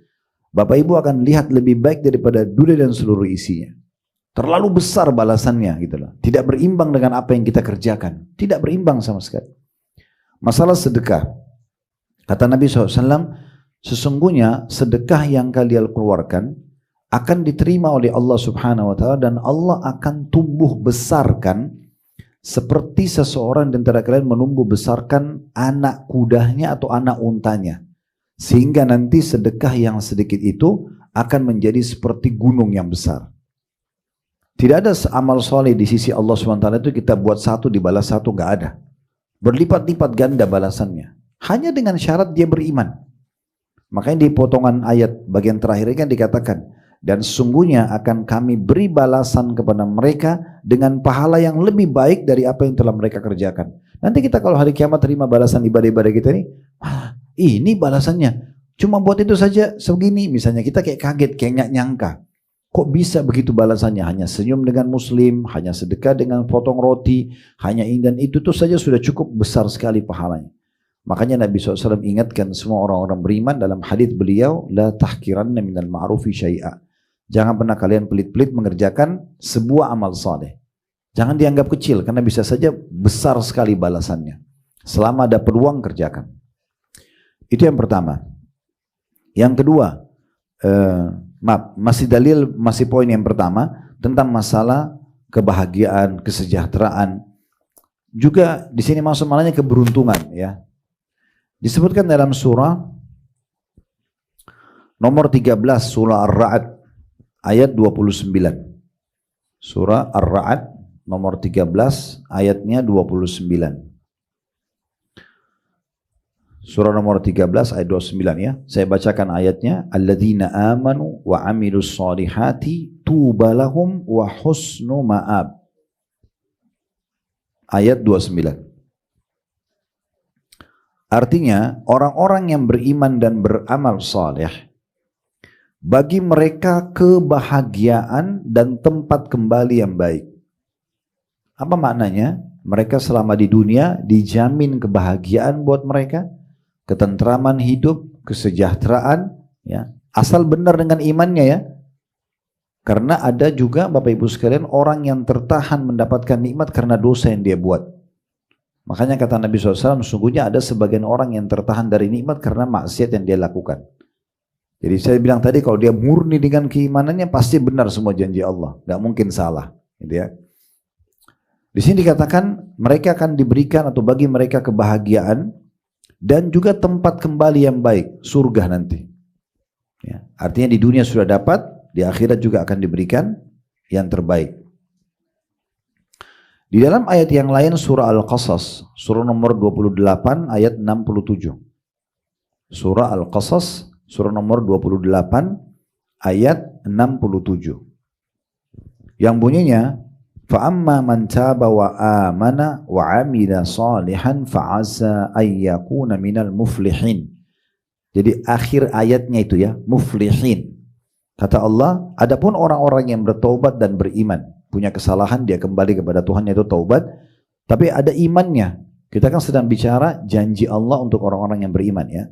Bapak Ibu akan lihat lebih baik daripada dunia dan seluruh isinya. Terlalu besar balasannya gitu loh. Tidak berimbang dengan apa yang kita kerjakan. Tidak berimbang sama sekali. Masalah sedekah. Kata Nabi SAW, sesungguhnya sedekah yang kalian keluarkan akan diterima oleh Allah Subhanahu wa Ta'ala, dan Allah akan tumbuh besarkan seperti seseorang di antara kalian menumbuh besarkan anak kudanya atau anak untanya, sehingga nanti sedekah yang sedikit itu akan menjadi seperti gunung yang besar. Tidak ada amal soleh di sisi Allah Subhanahu wa Ta'ala itu kita buat satu dibalas satu, nggak ada. Berlipat-lipat ganda balasannya. Hanya dengan syarat dia beriman. Makanya di potongan ayat bagian terakhir ini kan dikatakan, dan sesungguhnya akan kami beri balasan kepada mereka dengan pahala yang lebih baik dari apa yang telah mereka kerjakan. Nanti kita kalau hari kiamat terima balasan ibadah-ibadah kita ini, ini balasannya. Cuma buat itu saja segini. Misalnya kita kayak kaget, kayak nggak nyangka. Kok bisa begitu balasannya? Hanya senyum dengan muslim, hanya sedekah dengan potong roti, hanya ini dan itu tuh saja sudah cukup besar sekali pahalanya. Makanya Nabi SAW ingatkan semua orang-orang beriman dalam hadits beliau, la tahkiranna minal ma'rufi syai'a. Jangan pernah kalian pelit-pelit mengerjakan sebuah amal saleh. Jangan dianggap kecil karena bisa saja besar sekali balasannya. Selama ada peluang kerjakan. Itu yang pertama. Yang kedua, masih poin yang pertama tentang masalah kebahagiaan, kesejahteraan. Juga di sini masuk malahnya keberuntungan ya. Disebutkan dalam surah nomor 13 surah Ar-Ra'd ayat 29. Surah Ar-Ra'd nomor 13 ayatnya 29. Surah nomor 13 ayat 29 ya. Saya bacakan ayatnya. Alladzina amanu wa amilus solihati tuba lahum wa husnu ma'ab. Ayat 29. Artinya orang-orang yang beriman dan beramal saleh, bagi mereka kebahagiaan dan tempat kembali yang baik. Apa maknanya? Mereka selama di dunia dijamin kebahagiaan buat mereka, ketentraman hidup, kesejahteraan, ya. Asal benar dengan imannya ya. Karena ada juga Bapak Ibu sekalian orang yang tertahan mendapatkan nikmat karena dosa yang dia buat. Makanya kata Nabi SAW, sesungguhnya ada sebagian orang yang tertahan dari nikmat karena maksiat yang dia lakukan. Jadi saya bilang tadi, kalau dia murni dengan keimanannya pasti benar semua janji Allah, nggak mungkin salah, gitu ya. Di sini dikatakan mereka akan diberikan atau bagi mereka kebahagiaan dan juga tempat kembali yang baik, surga nanti. Ya, artinya di dunia sudah dapat, di akhirat juga akan diberikan yang terbaik. Di dalam ayat yang lain surah Al-Qasas, surah nomor 28 ayat 67. Surah Al-Qasas, surah nomor 28 ayat 67. Yang bunyinya, فَأَمَّا مَنْ تَابَ وَآمَنَ وَعَمِلَ صَالِحًا فَعَسَىٰ أَن يَكُونَ مِنَ الْمُفْلِحِينَ. Jadi akhir ayatnya itu ya, muflihin. Kata Allah, adapun orang-orang yang bertaubat dan beriman, punya kesalahan, dia kembali kepada Tuhan yaitu taubat, tapi ada imannya. Kita kan sedang bicara janji Allah untuk orang-orang yang beriman ya.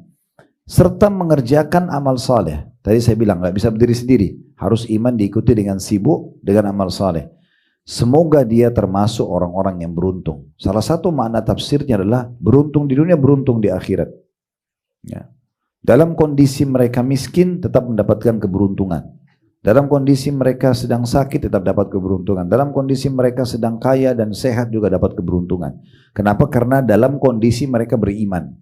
Serta mengerjakan amal saleh. Tadi saya bilang nggak bisa berdiri sendiri, harus iman diikuti dengan sibuk dengan amal saleh. Semoga dia termasuk orang-orang yang beruntung. Salah satu makna tafsirnya adalah beruntung di dunia, beruntung di akhirat. Ya. Dalam kondisi mereka miskin tetap mendapatkan keberuntungan. Dalam kondisi mereka sedang sakit tetap dapat keberuntungan. Dalam kondisi mereka sedang kaya dan sehat juga dapat keberuntungan. Kenapa? Karena dalam kondisi mereka beriman.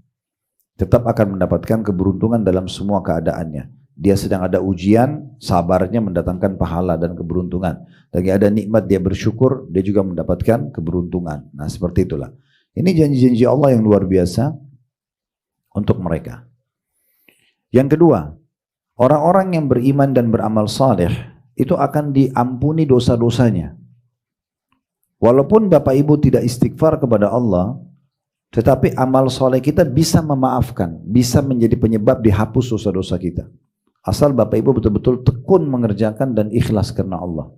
tetap akan mendapatkan keberuntungan dalam semua keadaannya. Dia sedang ada ujian, sabarnya mendatangkan pahala dan keberuntungan. Lagi ada nikmat dia bersyukur, dia juga mendapatkan keberuntungan. Nah seperti itulah. Ini janji-janji Allah yang luar biasa untuk mereka. Yang kedua, orang-orang yang beriman dan beramal saleh itu akan diampuni dosa-dosanya. Walaupun Bapak Ibu tidak istighfar kepada Allah, tetapi amal saleh kita bisa memaafkan, bisa menjadi penyebab dihapus dosa-dosa kita. Asal Bapak Ibu betul-betul tekun mengerjakan dan ikhlas karena Allah.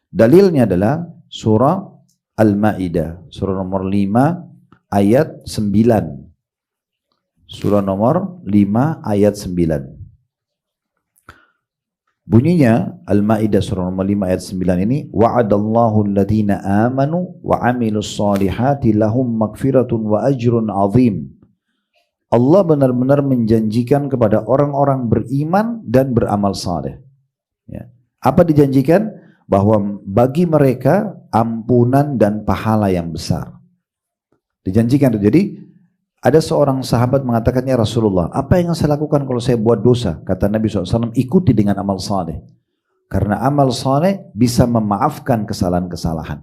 Dalilnya adalah surah Al-Ma'idah, surah nomor 5 ayat 9. Surah nomor 5 ayat 9. Bunyinya Al-Ma'idah surah nomor 5 ayat 9 ini, wa'adallahu alladhina amanu wa 'amilus solihati lahum magfiratun wa ajrun 'azim. Allah benar-benar menjanjikan kepada orang-orang beriman dan beramal saleh. Ya. Apa dijanjikan? Bahwa bagi mereka ampunan dan pahala yang besar. Dijanjikan. Jadi ada seorang sahabat mengatakan, ya Rasulullah, apa yang saya lakukan kalau saya buat dosa? Kata Nabi SAW, ikuti dengan amal saleh. Karena amal saleh bisa memaafkan kesalahan-kesalahan.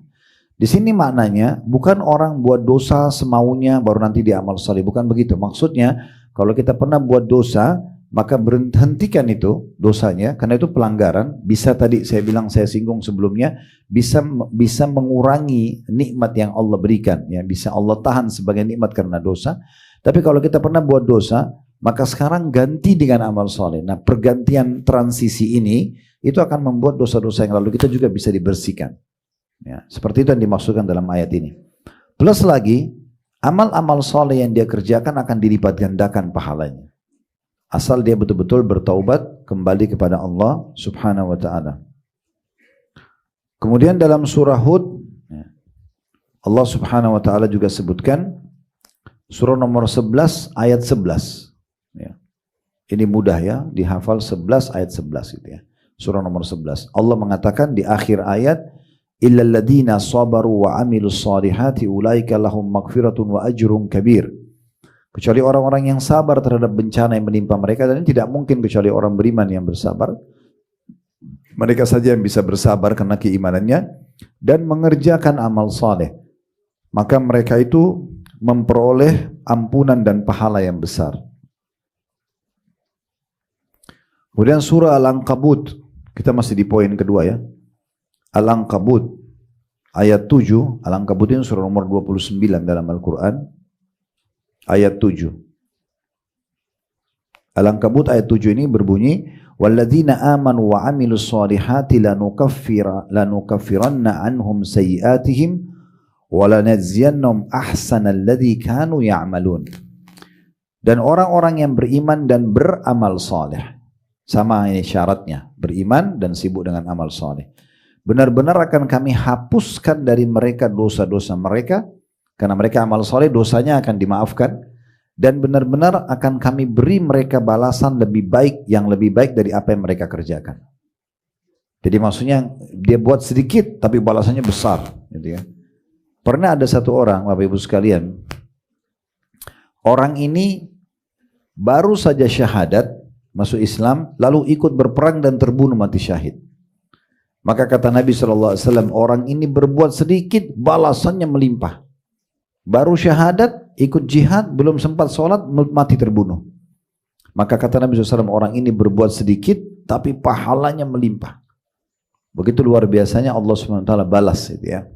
Di sini maknanya bukan orang buat dosa semaunya baru nanti dia amal saleh, bukan begitu. Maksudnya kalau kita pernah buat dosa, maka berhentikan itu dosanya, karena itu pelanggaran. Bisa tadi saya bilang, saya singgung sebelumnya, bisa mengurangi nikmat yang Allah berikan, ya, bisa Allah tahan sebagai nikmat karena dosa. Tapi kalau kita pernah buat dosa, maka sekarang ganti dengan amal saleh. Nah, pergantian transisi ini itu akan membuat dosa-dosa yang lalu kita juga bisa dibersihkan. Ya, seperti itu yang dimaksudkan dalam ayat ini. Plus lagi, amal-amal saleh yang dia kerjakan akan dilipat gandakan pahalanya. Asal dia betul-betul bertaubat kembali kepada Allah Subhanahu wa ta'ala. Kemudian dalam surah Hud, Allah Subhanahu wa ta'ala juga sebutkan surah nomor 11 ayat 11. Ya. Ini mudah ya, dihafal 11 ayat 11 gitu ya. Surah nomor 11. Allah mengatakan di akhir ayat, illal ladzina sabaru wa amilus solihati ulaika lahum maghfiratun wa ajrun kabir. Kecuali orang-orang yang sabar terhadap bencana yang menimpa mereka, dan ini tidak mungkin kecuali orang beriman yang bersabar. Mereka saja yang bisa bersabar karena keimanannya dan mengerjakan amal saleh. Maka mereka itu memperoleh ampunan dan pahala yang besar. Kemudian surah Al-Ankabut, kita masih di poin kedua ya. Al-Ankabut ayat 7, Al-Ankabut ini surah nomor 29 dalam Al-Quran, ayat 7. Al-Ankabut ayat 7 ini berbunyi, walladzina amanu wa amilus solihati lanukaffiranna anhum sayyiatihim wa lanajziyannahum ahsanal ladzi kanu ya'malun. Dan orang-orang yang beriman dan beramal saleh, sama ini syaratnya, beriman dan sibuk dengan amal saleh, benar-benar akan kami hapuskan dari mereka dosa-dosa mereka, karena mereka amal soleh dosanya akan dimaafkan, dan benar-benar akan kami beri mereka balasan lebih baik, yang lebih baik dari apa yang mereka kerjakan. Jadi maksudnya dia buat sedikit tapi balasannya besar, gitu ya. Pernah ada satu orang, Bapak Ibu sekalian, orang ini baru saja syahadat, masuk Islam, lalu ikut berperang dan terbunuh mati syahid. Maka kata Nabi SAW, orang ini berbuat sedikit, balasannya melimpah. Baru syahadat, ikut jihad, belum sempat sholat, mati terbunuh. Maka kata Nabi SAW, orang ini berbuat sedikit, tapi pahalanya melimpah. Begitu luar biasanya Allah SWT balas itu ya.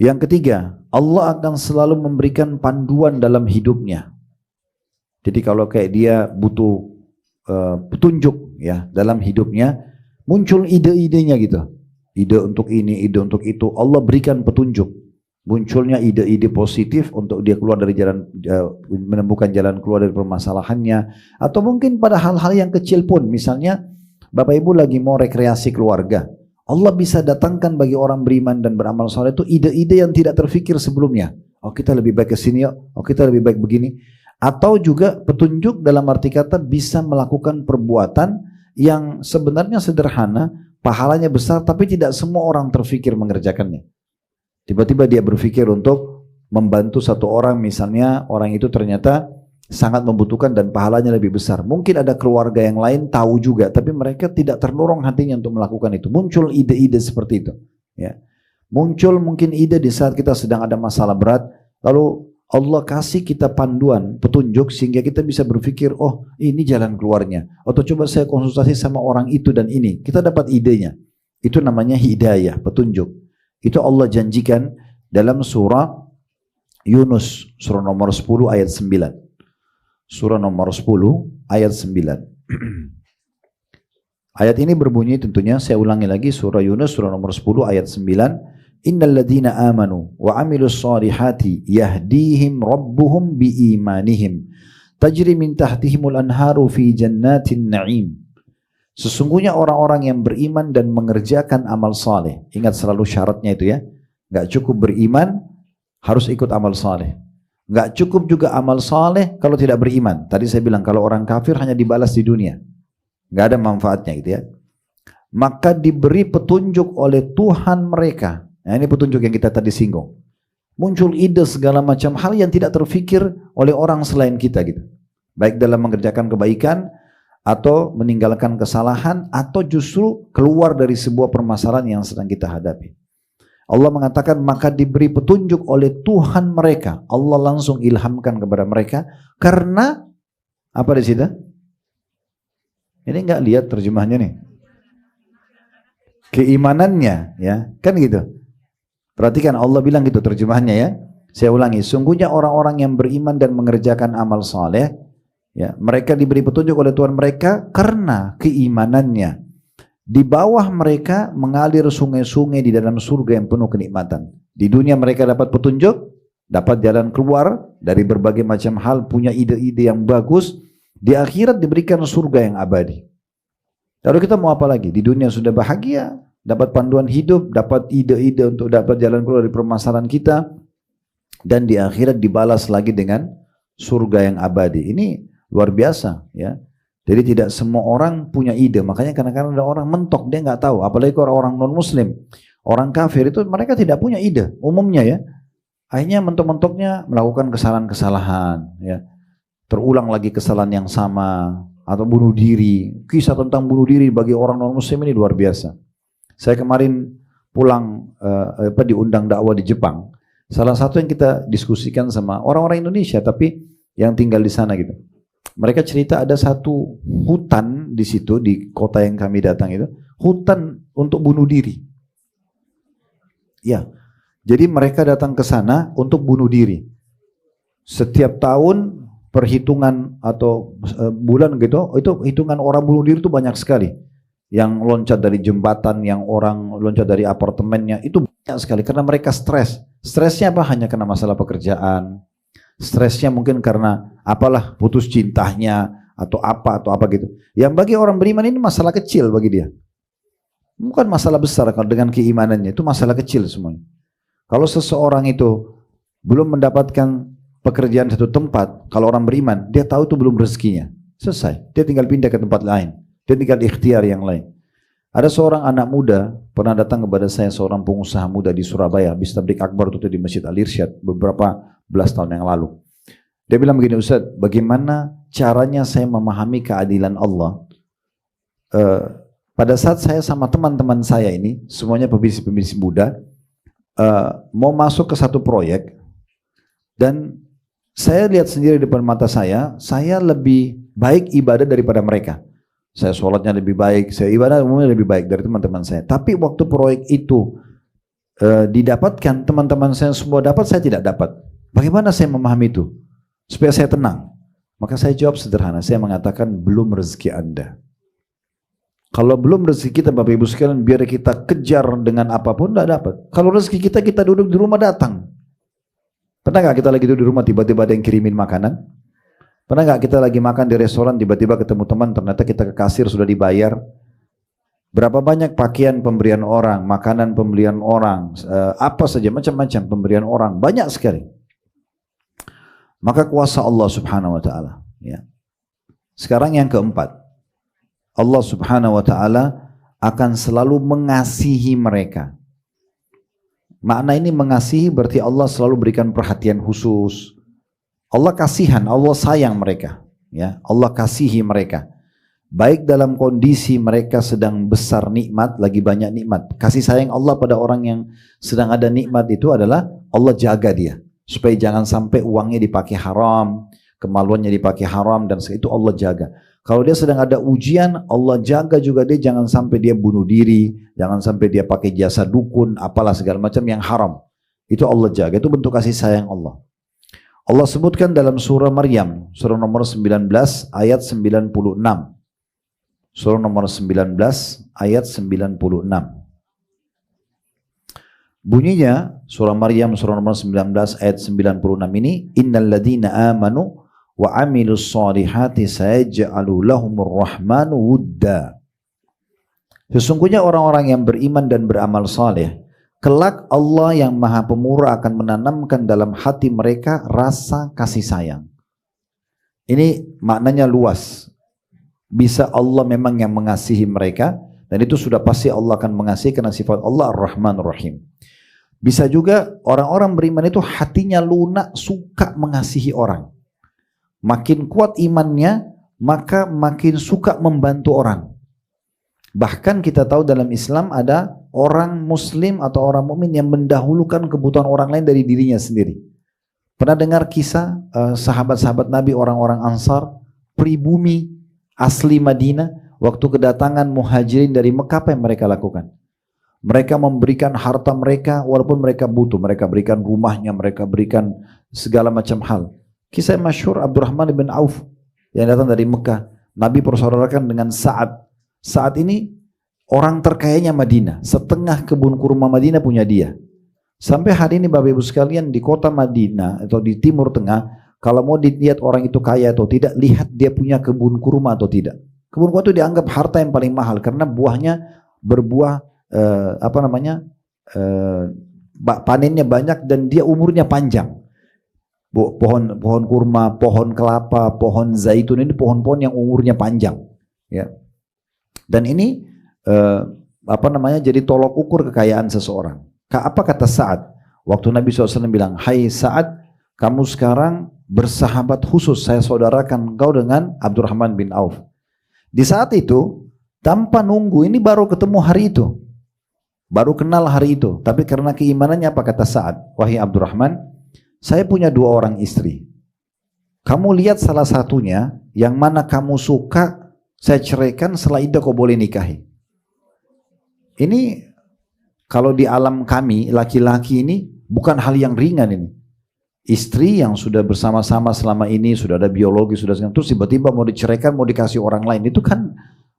Yang ketiga, Allah akan selalu memberikan panduan dalam hidupnya. Jadi kalau kayak dia butuh petunjuk ya dalam hidupnya, muncul ide-idenya gitu. Ide untuk ini, ide untuk itu. Allah berikan petunjuk. Munculnya ide-ide positif untuk dia keluar dari jalan, menemukan jalan keluar dari permasalahannya. Atau mungkin pada hal-hal yang kecil pun. Misalnya, Bapak Ibu lagi mau rekreasi keluarga. Allah bisa datangkan bagi orang beriman dan beramal saleh itu ide-ide yang tidak terfikir sebelumnya. Oh kita lebih baik ke sini yuk. Oh kita lebih baik begini. Atau juga petunjuk dalam arti kata bisa melakukan perbuatan yang sebenarnya sederhana, pahalanya besar, tapi tidak semua orang terfikir mengerjakannya. Tiba-tiba dia berpikir untuk membantu satu orang, misalnya orang itu ternyata sangat membutuhkan dan pahalanya lebih besar. Mungkin ada keluarga yang lain tahu juga, tapi mereka tidak terdorong hatinya untuk melakukan itu. Muncul ide-ide seperti itu. Ya. Muncul mungkin ide di saat kita sedang ada masalah berat, lalu Allah kasih kita panduan, petunjuk sehingga kita bisa berpikir, oh ini jalan keluarnya. Atau coba saya konsultasi sama orang itu dan ini. Kita dapat idenya. Itu namanya hidayah, petunjuk. Itu Allah janjikan dalam surah Yunus, surah nomor 10 ayat 9. Surah nomor 10 ayat 9. Ayat ini berbunyi tentunya, saya ulangi lagi, surah Yunus surah nomor 10 ayat 9. Innal ladzina amanu wa amilus solihati yahdihim rabbuhum biimanihim tajri min tahtihimul anharu fi jannatin na'im. Sesungguhnya orang-orang yang beriman dan mengerjakan amal saleh. Ingat selalu syaratnya itu ya. Enggak cukup beriman, harus ikut amal saleh. Enggak cukup juga amal saleh kalau tidak beriman. Tadi saya bilang kalau orang kafir hanya dibalas di dunia. Enggak ada manfaatnya gitu ya. Maka diberi petunjuk oleh Tuhan mereka. Nah, ini petunjuk yang kita tadi singgung. Muncul ide segala macam hal yang tidak terfikir oleh orang selain kita gitu. Baik dalam mengerjakan kebaikan atau meninggalkan kesalahan atau justru keluar dari sebuah permasalahan yang sedang kita hadapi. Allah mengatakan maka diberi petunjuk oleh Tuhan mereka. Allah langsung ilhamkan kepada mereka karena apa di situ? Ini enggak lihat terjemahnya nih. Keimanannya ya, kan gitu. Perhatikan Allah bilang gitu terjemahannya ya. Saya ulangi, sungguhnya orang-orang yang beriman dan mengerjakan amal saleh, ya, mereka diberi petunjuk oleh Tuhan mereka karena keimanannya. Di bawah mereka mengalir sungai-sungai di dalam surga yang penuh kenikmatan. Di dunia mereka dapat petunjuk, dapat jalan keluar dari berbagai macam hal, punya ide-ide yang bagus. Di akhirat diberikan surga yang abadi. Lalu kita mau apa lagi? Di dunia sudah bahagia, dapat panduan hidup, dapat ide-ide untuk dapat jalan keluar dari permasalahan kita, dan di akhirat dibalas lagi dengan surga yang abadi. Ini luar biasa ya. Jadi tidak semua orang punya ide, makanya kadang-kadang ada orang mentok, dia nggak tahu, apalagi orang non muslim, orang kafir itu mereka tidak punya ide umumnya ya. Akhirnya mentok-mentoknya melakukan kesalahan-kesalahan ya. Terulang lagi kesalahan yang sama atau bunuh diri. Kisah tentang bunuh diri bagi orang non muslim ini luar biasa. Saya kemarin pulang diundang dakwah di Jepang. Salah satu yang kita diskusikan sama orang-orang Indonesia tapi yang tinggal di sana gitu. Mereka cerita ada satu hutan di situ di kota yang kami datang itu, hutan untuk bunuh diri. Ya. Jadi mereka datang ke sana untuk bunuh diri. Setiap tahun perhitungan atau bulan gitu, itu hitungan orang bunuh diri itu banyak sekali. Yang loncat dari jembatan, yang orang loncat dari apartemennya, itu banyak sekali karena mereka stres. Stresnya apa? Hanya karena masalah pekerjaan. Stresnya mungkin karena apalah putus cintanya atau apa gitu. Yang bagi orang beriman ini masalah kecil bagi dia. Bukan masalah besar kalau dengan keimanannya, itu masalah kecil semuanya. Kalau seseorang itu belum mendapatkan pekerjaan satu tempat, kalau orang beriman, dia tahu itu belum rezekinya. Selesai, dia tinggal pindah ke tempat lain. Dia tinggal ikhtiar yang lain. Ada seorang anak muda pernah datang kepada saya, seorang pengusaha muda di Surabaya, habis tablik akbar itu di Masjid Al-Irsyad beberapa belas tahun yang lalu. Dia bilang begini, Ustaz, bagaimana caranya saya memahami keadilan Allah? Pada saat saya sama teman-teman saya ini, semuanya pembisnis muda, mau masuk ke satu proyek, dan saya lihat sendiri di depan mata saya lebih baik ibadah daripada mereka. Saya sholatnya lebih baik, saya ibadah umumnya lebih baik dari teman-teman saya. Tapi waktu proyek itu didapatkan, teman-teman saya semua dapat, saya tidak dapat. Bagaimana saya memahami itu? Supaya saya tenang. Maka saya jawab sederhana, saya mengatakan belum rezeki Anda. Kalau belum rezeki kita Bapak Ibu sekalian, biar kita kejar dengan apapun tidak dapat. Kalau rezeki kita, kita duduk di rumah datang. Pernah nggak kita lagi duduk di rumah tiba-tiba ada yang kirimin makanan? Pernah nggak kita lagi makan di restoran tiba-tiba ketemu teman, ternyata kita ke kasir sudah dibayar? Berapa banyak pakaian pemberian orang, makanan pemberian orang, apa saja macam-macam pemberian orang, banyak sekali. Maka kuasa Allah Subhanahu wa taala, ya. Sekarang yang keempat, Allah Subhanahu wa taala akan selalu mengasihi mereka. Makna ini mengasihi berarti Allah selalu berikan perhatian khusus. Allah kasihan, Allah sayang mereka. Ya, Allah kasihi mereka. Baik dalam kondisi mereka sedang besar nikmat, lagi banyak nikmat. Kasih sayang Allah pada orang yang sedang ada nikmat itu adalah Allah jaga dia. Supaya jangan sampai uangnya dipakai haram, kemaluannya dipakai haram, dan itu Allah jaga. Kalau dia sedang ada ujian, Allah jaga juga dia, jangan sampai dia bunuh diri, jangan sampai dia pakai jasa dukun, apalah segala macam yang haram. Itu Allah jaga, itu bentuk kasih sayang Allah. Allah sebutkan dalam surah Maryam, surah nomor 19 ayat 96. Surah nomor 19 ayat 96. Bunyinya surah Maryam surah nomor 19 ayat 96 ini, innal ladzina amanu wa amilus solihati sayaj'alu lahumur rahmanu wudda. Sesungguhnya orang-orang yang beriman dan beramal saleh, kelak Allah yang Maha Pemurah akan menanamkan dalam hati mereka rasa kasih sayang. Ini maknanya luas. Bisa Allah memang yang mengasihi mereka, dan itu sudah pasti Allah akan mengasihi karena sifat Allah Ar-Rahman Ar-Rahim. Bisa juga orang-orang beriman itu hatinya lunak, suka mengasihi orang. Makin kuat imannya, maka makin suka membantu orang. Bahkan kita tahu dalam Islam ada orang muslim atau orang mukmin yang mendahulukan kebutuhan orang lain dari dirinya sendiri. Pernah dengar kisah sahabat-sahabat Nabi, orang-orang Ansar, pribumi asli Madinah, waktu kedatangan muhajirin dari Mekah, apa yang mereka lakukan? Mereka memberikan harta mereka walaupun mereka butuh. Mereka berikan rumahnya, mereka berikan segala macam hal. Kisah masyhur Abdurrahman bin Auf yang datang dari Mekah. Nabi persaudarakan dengan Sa'ad. Sa'ad ini orang terkayanya Madinah. Setengah kebun kurma Madinah punya dia. Sampai hari ini Bapak Ibu sekalian, di kota Madinah atau di Timur Tengah, kalau mau dilihat orang itu kaya atau tidak, lihat dia punya kebun kurma atau tidak. Kebun kurma itu dianggap harta yang paling mahal karena buahnya berbuah panennya banyak dan dia umurnya panjang. Pohon kurma, pohon kelapa, pohon zaitun, ini pohon-pohon yang umurnya panjang. Ya. Dan ini jadi tolok ukur kekayaan seseorang. Apa kata Sa'ad? Waktu Nabi SAW bilang, hai Sa'ad, kamu sekarang bersahabat khusus, saya saudarakan kau dengan Abdurrahman bin Auf. Di saat itu, tanpa nunggu, ini baru ketemu hari itu. Baru kenal hari itu. Tapi karena keimanannya, apa kata Sa'ad? Wahai Abdurrahman, saya punya 2 orang istri. Kamu lihat salah satunya, yang mana kamu suka, saya ceraikan, setelah itu kau boleh nikahi. Ini, kalau di alam kami, laki-laki ini, bukan hal yang ringan ini. Istri yang sudah bersama-sama selama ini, sudah ada biologi, sudah terus tiba-tiba mau diceraikan, mau dikasih orang lain, itu kan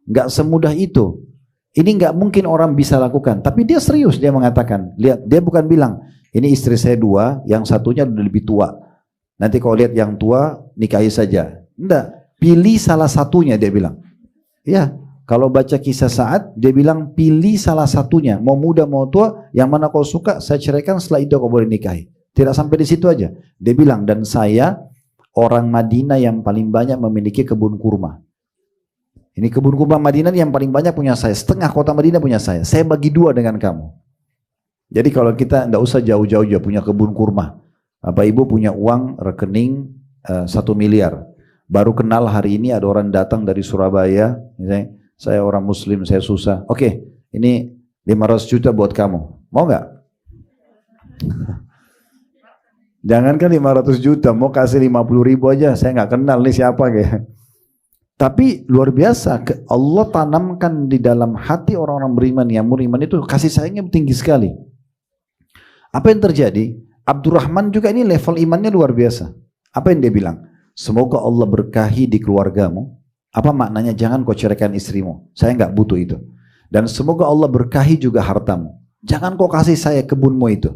nggak semudah itu. Ini nggak mungkin orang bisa lakukan. Tapi dia serius, dia mengatakan, lihat, dia bukan bilang, ini istri saya 2, yang satunya udah lebih tua. Nanti kalau lihat yang tua, nikahi saja. Enggak, pilih salah satunya, dia bilang. Ya, kalau baca kisah Sa'ad, dia bilang pilih salah satunya, mau muda mau tua, yang mana kau suka, saya ceraikan, setelah itu kau boleh nikahi. Tidak sampai di situ aja. Dia bilang, dan saya orang Madinah yang paling banyak memiliki kebun kurma. Ini kebun kurma Madinah yang paling banyak punya saya. Setengah kota Madinah punya saya. Saya bagi 2 dengan kamu. Jadi kalau kita tidak usah jauh-jauh ya punya kebun kurma. Bapak Ibu punya uang rekening 1 miliar. Baru kenal hari ini ada orang datang dari Surabaya. Misalnya, saya orang Muslim, saya susah. Oke, ini 500 juta buat kamu. Mau nggak? Jangankan 500 juta, mau kasih 50 ribu aja, saya nggak kenal nih siapa kayak. Tapi luar biasa, Allah tanamkan di dalam hati orang-orang beriman yang beriman itu kasih sayangnya tinggi sekali. Apa yang terjadi? Abdurrahman juga ini level imannya luar biasa. Apa yang dia bilang? Semoga Allah berkahi di keluargamu. Apa maknanya? Jangan kau ceraikan istrimu. Saya nggak butuh itu. Dan semoga Allah berkahi juga hartamu. Jangan kau kasih saya kebunmu itu.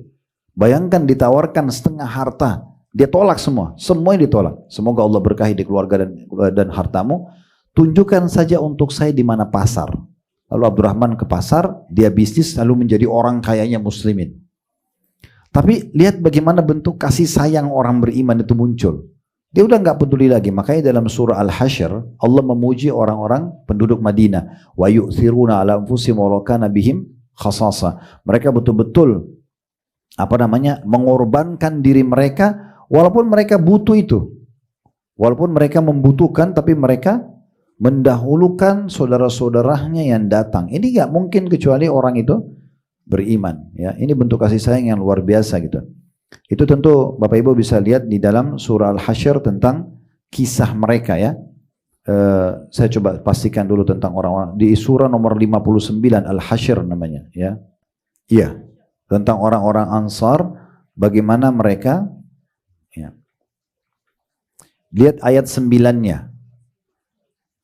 Bayangkan ditawarkan setengah harta, dia tolak semua, semuanya ditolak. Semoga Allah berkahi di keluarga dan hartamu. Tunjukkan saja untuk saya di mana pasar. Lalu Abdurrahman ke pasar, dia bisnis lalu menjadi orang kayanya muslimin. Tapi lihat bagaimana bentuk kasih sayang orang beriman itu muncul. Dia udah nggak peduli lagi. Makanya dalam surah Al-Hasyr Allah memuji orang-orang penduduk Madinah. Wa yu'thiruna ala anfusihim walau kana bihim khasasa. Mereka betul-betul mengorbankan diri mereka walaupun mereka butuh itu. Walaupun mereka membutuhkan, tapi mereka mendahulukan saudara-saudaranya yang datang. Ini gak mungkin kecuali orang itu beriman. Ya, ini bentuk kasih sayang yang luar biasa gitu. Itu tentu Bapak Ibu bisa lihat di dalam surah Al-Hasyr tentang kisah mereka ya. Saya coba pastikan dulu tentang orang-orang di surah nomor 59 Al-Hasyr namanya ya. Iya, tentang orang-orang Ansar bagaimana mereka ya. Lihat ayat 9-nya.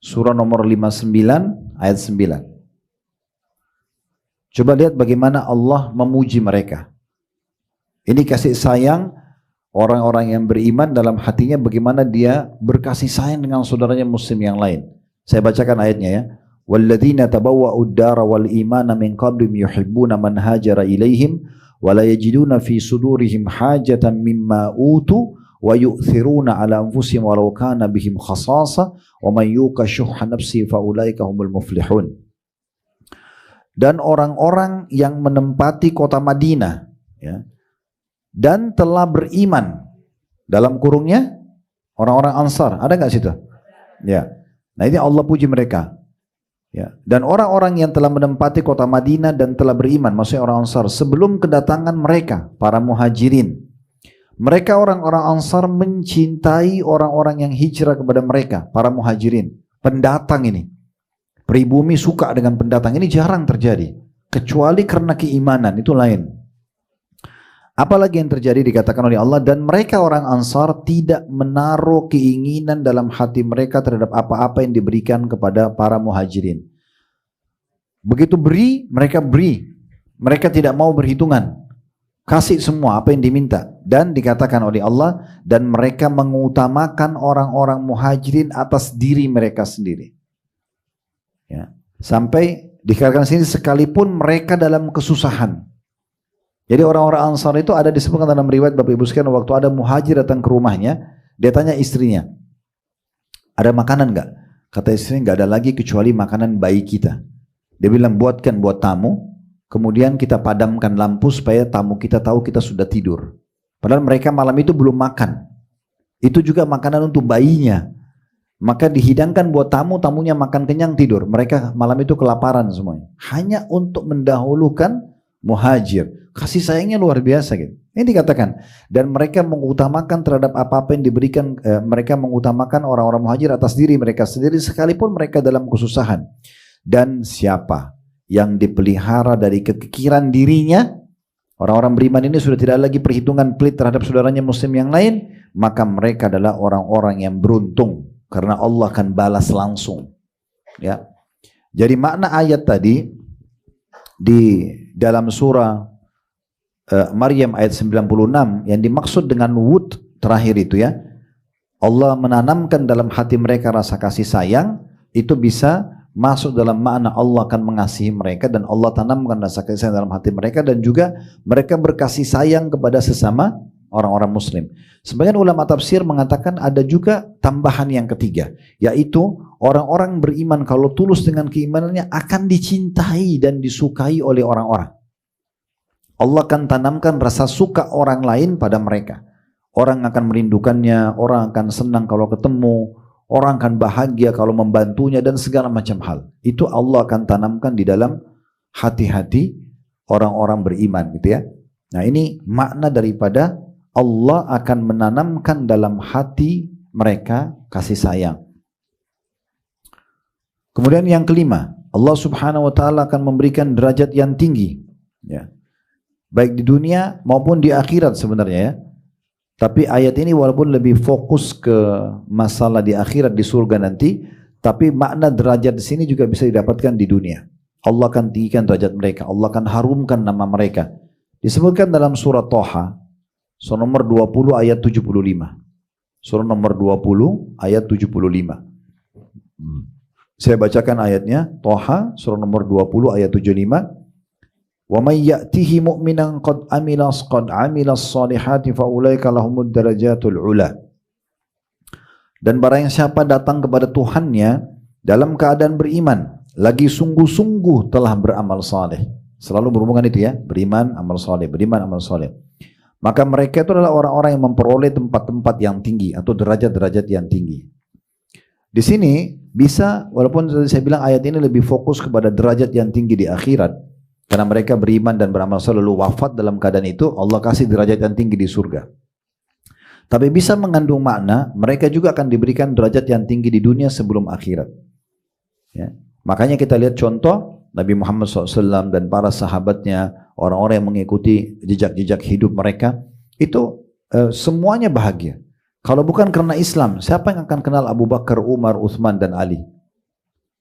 Surah nomor 59 ayat 9. Coba lihat bagaimana Allah memuji mereka. Ini kasih sayang orang-orang yang beriman dalam hatinya, bagaimana dia berkasih sayang dengan saudaranya muslim yang lain. Saya bacakan ayatnya ya. Walladzina tabawwa'ud dara wal imana min qablihim yuhibbuna man hajara ilaihim wa la yajiduna fi sudurihim hajatan mimma utu wa yu'thiruna ala anfusihim walau kana bihim khasasa wa man yuqa syuhha nafsihi fa ulaika humul muflihun. Dan orang-orang yang menempati kota Madinah ya, dan telah beriman, dalam kurungnya orang-orang Ansar, ada nggak situ? Ya, nah ini Allah puji mereka. Ya, dan orang-orang yang telah menempati kota Madinah dan telah beriman, maksudnya orang Ansar, sebelum kedatangan mereka, para muhajirin. Mereka orang-orang Ansar mencintai orang-orang yang hijrah kepada mereka, para muhajirin, pendatang ini. Pribumi suka dengan pendatang, ini jarang terjadi, kecuali karena keimanan, itu lain. Apalagi yang terjadi dikatakan oleh Allah, dan mereka orang Ansar tidak menaruh keinginan dalam hati mereka terhadap apa-apa yang diberikan kepada para muhajirin. Begitu beri, mereka tidak mau berhitungan, kasih semua apa yang diminta. Dan dikatakan oleh Allah, dan mereka mengutamakan orang-orang muhajirin atas diri mereka sendiri. Ya. Sampai dikatakan sini sekalipun mereka dalam kesusahan. Jadi orang-orang Ansar itu ada disebutkan dalam riwayat Bapak Ibu sekalian, waktu ada muhajir datang ke rumahnya, dia tanya istrinya, ada makanan enggak? Kata istrinya, enggak ada lagi kecuali makanan bayi kita. Dia bilang, buatkan buat tamu, kemudian kita padamkan lampu supaya tamu kita tahu kita sudah tidur. Padahal mereka malam itu belum makan. Itu juga makanan untuk bayinya. Maka dihidangkan buat tamu, tamunya makan kenyang tidur. Mereka malam itu kelaparan semuanya. Hanya untuk mendahulukan muhajir. Kasih sayangnya luar biasa gitu. Ini dikatakan, dan mereka mengutamakan terhadap apa-apa yang diberikan, mereka mengutamakan orang-orang muhajir atas diri mereka sendiri sekalipun mereka dalam kesusahan. Dan siapa yang dipelihara dari kekikiran dirinya, orang-orang beriman ini sudah tidak lagi perhitungan pelit terhadap saudaranya muslim yang lain, maka mereka adalah orang-orang yang beruntung karena Allah akan balas langsung. Ya. Jadi makna ayat tadi di dalam surah Maryam ayat 96 yang dimaksud dengan wud terakhir itu ya, Allah menanamkan dalam hati mereka rasa kasih sayang, itu bisa masuk dalam makna Allah akan mengasihi mereka, dan Allah tanamkan rasa kasih sayang dalam hati mereka, dan juga mereka berkasih sayang kepada sesama orang-orang muslim. Sebagian ulama tafsir mengatakan ada juga tambahan yang ketiga, yaitu orang-orang beriman kalau tulus dengan keimanannya akan dicintai dan disukai oleh orang-orang. Allah akan tanamkan rasa suka orang lain pada mereka. Orang akan merindukannya, orang akan senang kalau ketemu, orang akan bahagia kalau membantunya, dan segala macam hal. Itu Allah akan tanamkan di dalam hati-hati orang-orang beriman gitu ya. Nah ini makna daripada Allah akan menanamkan dalam hati mereka kasih sayang. Kemudian yang kelima, Allah subhanahu wa ta'ala akan memberikan derajat yang tinggi ya, baik di dunia maupun di akhirat sebenarnya ya. Tapi ayat ini walaupun lebih fokus ke masalah di akhirat, di surga nanti, tapi makna derajat di sini juga bisa didapatkan di dunia. Allah akan tinggikan derajat mereka, Allah akan harumkan nama mereka. Disebutkan dalam surah Toha, surah nomor 20 ayat 75. Surah nomor 20 ayat 75. Saya bacakan ayatnya, Toha surah nomor 20 ayat 75. Wa may ya'tihi mu'minan qad amilas salihati fa ulaika lahumud darajatul ula. Dan barang siapa datang kepada Tuhannya dalam keadaan beriman, lagi sungguh-sungguh telah beramal saleh. Selalu berhubungan itu ya, beriman, amal soleh, beriman, amal soleh. Maka mereka itu adalah orang-orang yang memperoleh tempat-tempat yang tinggi atau derajat-derajat yang tinggi. Di sini bisa, walaupun saya bilang ayat ini lebih fokus kepada derajat yang tinggi di akhirat, karena mereka beriman dan beramal soleh lalu wafat dalam keadaan itu, Allah kasih derajat yang tinggi di surga. Tapi bisa mengandung makna, mereka juga akan diberikan derajat yang tinggi di dunia sebelum akhirat. Ya. Makanya kita lihat contoh Nabi Muhammad SAW dan para sahabatnya, orang-orang yang mengikuti jejak-jejak hidup mereka, itu semuanya bahagia. Kalau bukan karena Islam, siapa yang akan kenal Abu Bakar, Umar, Uthman, dan Ali?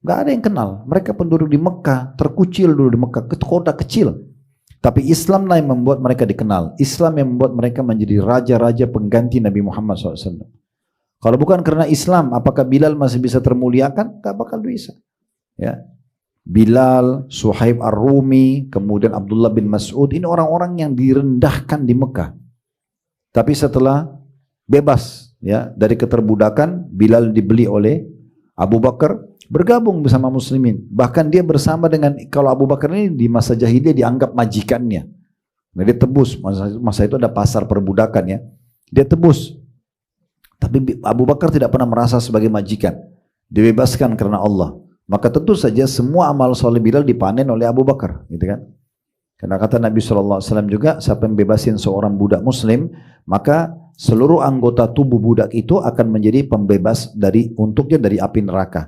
Gak ada yang kenal. Mereka penduduk di Mekah, terkucil dulu di Mekah, kota kecil. Tapi Islam lah yang membuat mereka dikenal. Islam yang membuat mereka menjadi raja-raja pengganti Nabi Muhammad SAW. Kalau bukan karena Islam, apakah Bilal masih bisa termuliakan? Gak bakal bisa. Ya. Bilal, Suhaib Ar-Rumi, kemudian Abdullah bin Mas'ud, ini orang-orang yang direndahkan di Mekah. Tapi setelah bebas ya dari keterbudakan, Bilal dibeli oleh Abu Bakar, bergabung bersama muslimin. Bahkan dia bersama dengan, kalau Abu Bakar ini di masa jahiliyah dianggap majikannya. Nah, dia tebus, masa itu ada pasar perbudakan ya. Dia tebus. Tapi Abu Bakar tidak pernah merasa sebagai majikan. Dibebaskan karena Allah. Maka tentu saja semua amal soleh Bilal dipanen oleh Abu Bakar, gitu kan? Karena kata Nabi SAW juga, siapa yang bebasin seorang budak muslim, maka seluruh anggota tubuh budak itu akan menjadi pembebas untuknya dari api neraka.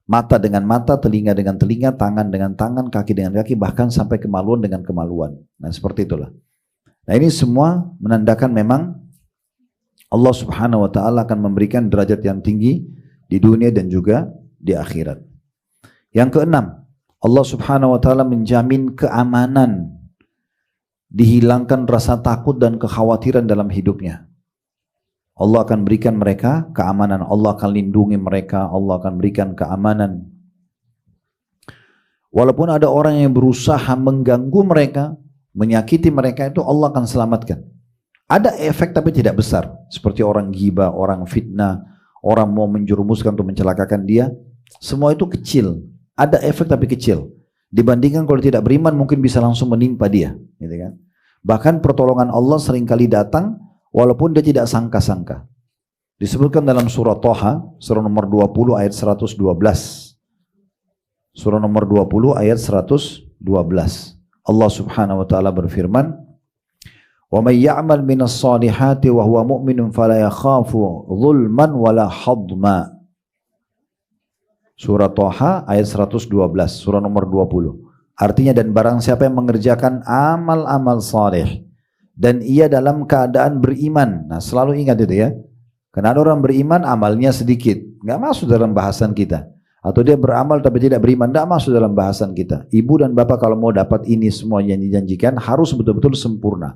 Mata dengan mata, telinga dengan telinga, tangan dengan tangan, kaki dengan kaki, bahkan sampai kemaluan dengan kemaluan. Nah seperti itulah. Nah ini semua menandakan memang Allah Subhanahu Wa Taala akan memberikan derajat yang tinggi di dunia dan juga di akhirat. Yang keenam, Allah Subhanahu Wa Taala menjamin keamanan, dihilangkan rasa takut dan kekhawatiran dalam hidupnya. Allah akan berikan mereka keamanan, Allah akan lindungi mereka, Allah akan berikan keamanan. Walaupun ada orang yang berusaha mengganggu mereka, menyakiti mereka, itu Allah akan selamatkan. Ada efek tapi tidak besar, seperti orang ghibah, orang fitnah, orang mau menjerumuskan atau mencelakakan dia, semua itu kecil. Ada efek tapi kecil. Dibandingkan kalau tidak beriman mungkin bisa langsung menimpa dia, gitu kan? Bahkan pertolongan Allah seringkali datang walaupun dia tidak sangka-sangka. Disebutkan dalam surah Thaha, surah nomor 20 ayat 112. Surah nomor 20 ayat 112. Allah Subhanahu wa taala berfirman, "Wa may ya'mal minas solihati wa huwa mu'minun fala yakhafu dhulman wala hadma." Surah Thaha ayat 112, surah nomor 20. Artinya, dan barang siapa yang mengerjakan amal-amal saleh dan ia dalam keadaan beriman. Nah, selalu ingat itu ya. Karena ada orang beriman amalnya sedikit, nggak masuk dalam bahasan kita. Atau dia beramal tapi tidak beriman, nggak masuk dalam bahasan kita. Ibu dan bapak kalau mau dapat ini semua yang dijanjikan harus betul-betul sempurna.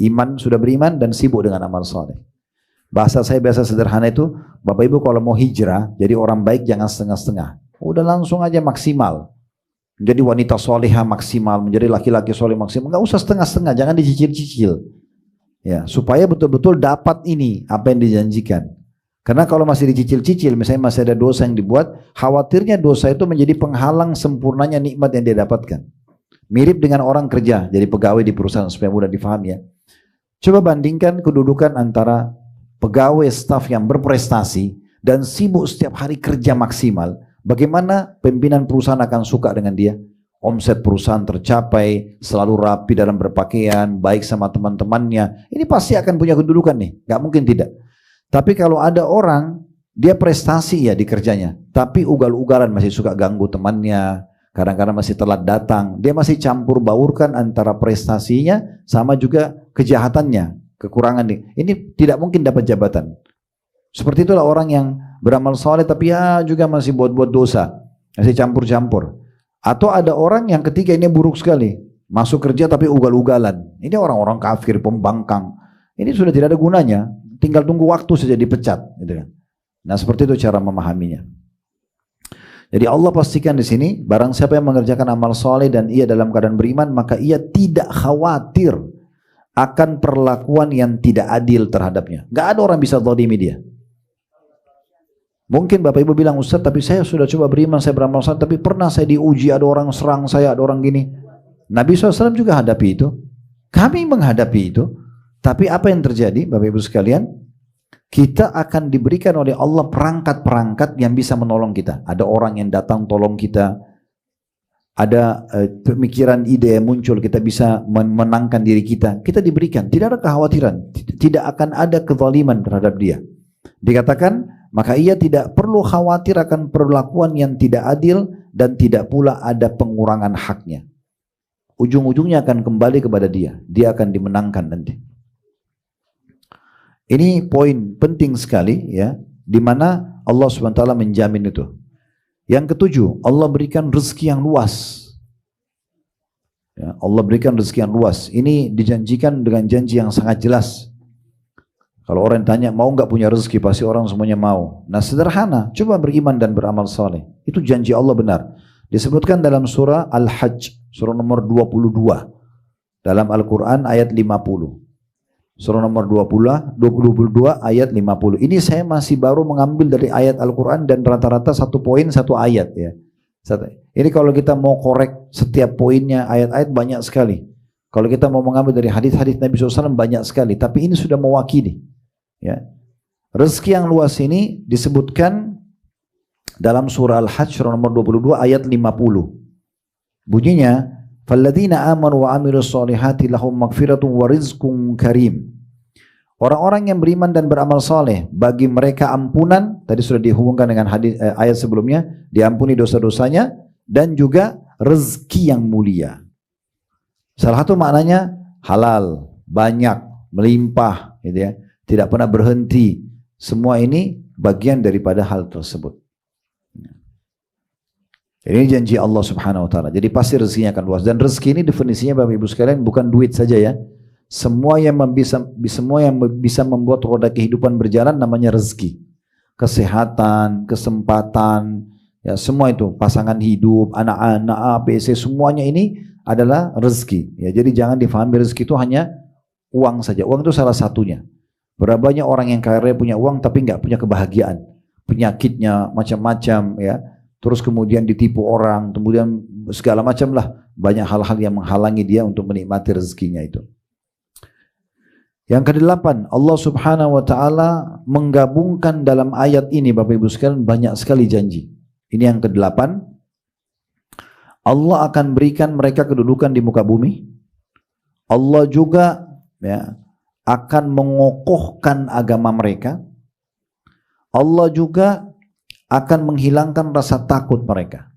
Iman, sudah beriman dan sibuk dengan amal saleh. Bahasa saya biasa sederhana itu, Bapak Ibu kalau mau hijrah, jadi orang baik jangan setengah-setengah. Udah langsung aja maksimal. Menjadi wanita solehah maksimal, menjadi laki-laki soleh maksimal. Nggak usah setengah-setengah, jangan dicicil-cicil. Ya, supaya betul-betul dapat ini, apa yang dijanjikan. Karena kalau masih dicicil-cicil, misalnya masih ada dosa yang dibuat, khawatirnya dosa itu menjadi penghalang sempurnanya nikmat yang dia dapatkan. Mirip dengan orang kerja, jadi pegawai di perusahaan, supaya mudah difahami ya. Coba bandingkan kedudukan antara pegawai staf yang berprestasi dan sibuk setiap hari kerja maksimal, bagaimana pimpinan perusahaan akan suka dengan dia? Omset perusahaan tercapai, selalu rapi dalam berpakaian, baik sama teman-temannya. Ini pasti akan punya kedudukan nih, gak mungkin tidak. Tapi kalau ada orang, dia prestasi ya di kerjanya, tapi ugal-ugalan, masih suka ganggu temannya, kadang-kadang masih telat datang, dia masih campur baurkan antara prestasinya sama juga kejahatannya. Kekurangan ini tidak mungkin dapat jabatan. Seperti itulah orang yang beramal soleh tapi ya juga masih buat-buat dosa, masih campur-campur. Atau ada orang yang ketiga ini buruk sekali, masuk kerja tapi ugal-ugalan. Ini orang-orang kafir, pembangkang. Ini sudah tidak ada gunanya, tinggal tunggu waktu saja dipecat, gitu kan. Nah seperti itu cara memahaminya. Jadi Allah pastikan di sini, barang siapa yang mengerjakan amal soleh dan ia dalam keadaan beriman, maka ia tidak khawatir akan perlakuan yang tidak adil terhadapnya. Gak ada orang bisa zalimi dia. Mungkin Bapak Ibu bilang, Ustaz tapi saya sudah coba beriman, saya beramal soleh, tapi pernah saya diuji, ada orang serang saya, ada orang gini. Nabi SAW juga hadapi itu. Kami menghadapi itu. Tapi apa yang terjadi Bapak Ibu sekalian? Kita akan diberikan oleh Allah perangkat-perangkat yang bisa menolong kita. Ada orang yang datang tolong kita. Ada pemikiran, ide yang muncul, kita bisa menangkan diri kita. Kita diberikan, tidak ada kekhawatiran, tidak akan ada kezaliman terhadap dia. Dikatakan, maka ia tidak perlu khawatir akan perlakuan yang tidak adil dan tidak pula ada pengurangan haknya. Ujung-ujungnya akan kembali kepada dia. Dia akan dimenangkan nanti. Ini poin penting sekali ya, di mana Allah SWT menjamin itu. Yang ketujuh, Allah berikan rezeki yang luas. Ya, Allah berikan rezeki yang luas. Ini dijanjikan dengan janji yang sangat jelas. Kalau orang tanya, mau nggak punya rezeki? Pasti orang semuanya mau. Nah sederhana, coba beriman dan beramal saleh. Itu janji Allah benar. Disebutkan dalam surah Al-Hajj, surah nomor 22. Dalam Al-Quran ayat 50. Surah nomor 22 ayat 50. Ini saya masih baru mengambil dari ayat Al-Quran dan rata-rata satu poin satu ayat ya. Ini kalau kita mau korek setiap poinnya ayat-ayat banyak sekali. Kalau kita mau mengambil dari hadis-hadis Nabi SAW banyak sekali. Tapi ini sudah mewakili. Ya. Rezeki yang luas ini disebutkan dalam surah Al-Hajj surah nomor 22 ayat 50. Bunyinya, "Falladzina amanu wa amilus solihati lahum magfiratun wa rizqun karim." Orang-orang yang beriman dan beramal saleh, bagi mereka ampunan, tadi sudah dihubungkan dengan hadis ayat sebelumnya, diampuni dosa-dosanya dan juga rezeki yang mulia. Salah satu maknanya halal, banyak, melimpah, gitu ya. Tidak pernah berhenti. Semua ini bagian daripada hal tersebut. Ini janji Allah Subhanahu wa taala. Jadi pasti rezekinya akan luas, dan rezeki ini definisinya Bapak Ibu sekalian bukan duit saja ya. Semua yang bisa membuat roda kehidupan berjalan namanya rezeki. Kesehatan, kesempatan, ya semua itu, pasangan hidup, anak-anak, ABC, semuanya ini adalah rezeki. Ya, jadi jangan difahami rezeki itu hanya uang saja. Uang itu salah satunya. Berapa banyak orang yang kaya punya uang tapi nggak punya kebahagiaan, penyakitnya macam-macam ya. Terus kemudian ditipu orang, kemudian segala macam lah, banyak hal-hal yang menghalangi dia untuk menikmati rezekinya itu. Yang kedelapan, Allah Subhanahu wa taala menggabungkan dalam ayat ini Bapak Ibu sekalian banyak sekali janji. Ini yang kedelapan. Allah akan berikan mereka kedudukan di muka bumi. Allah juga ya, akan mengokohkan agama mereka. Allah juga akan menghilangkan rasa takut mereka.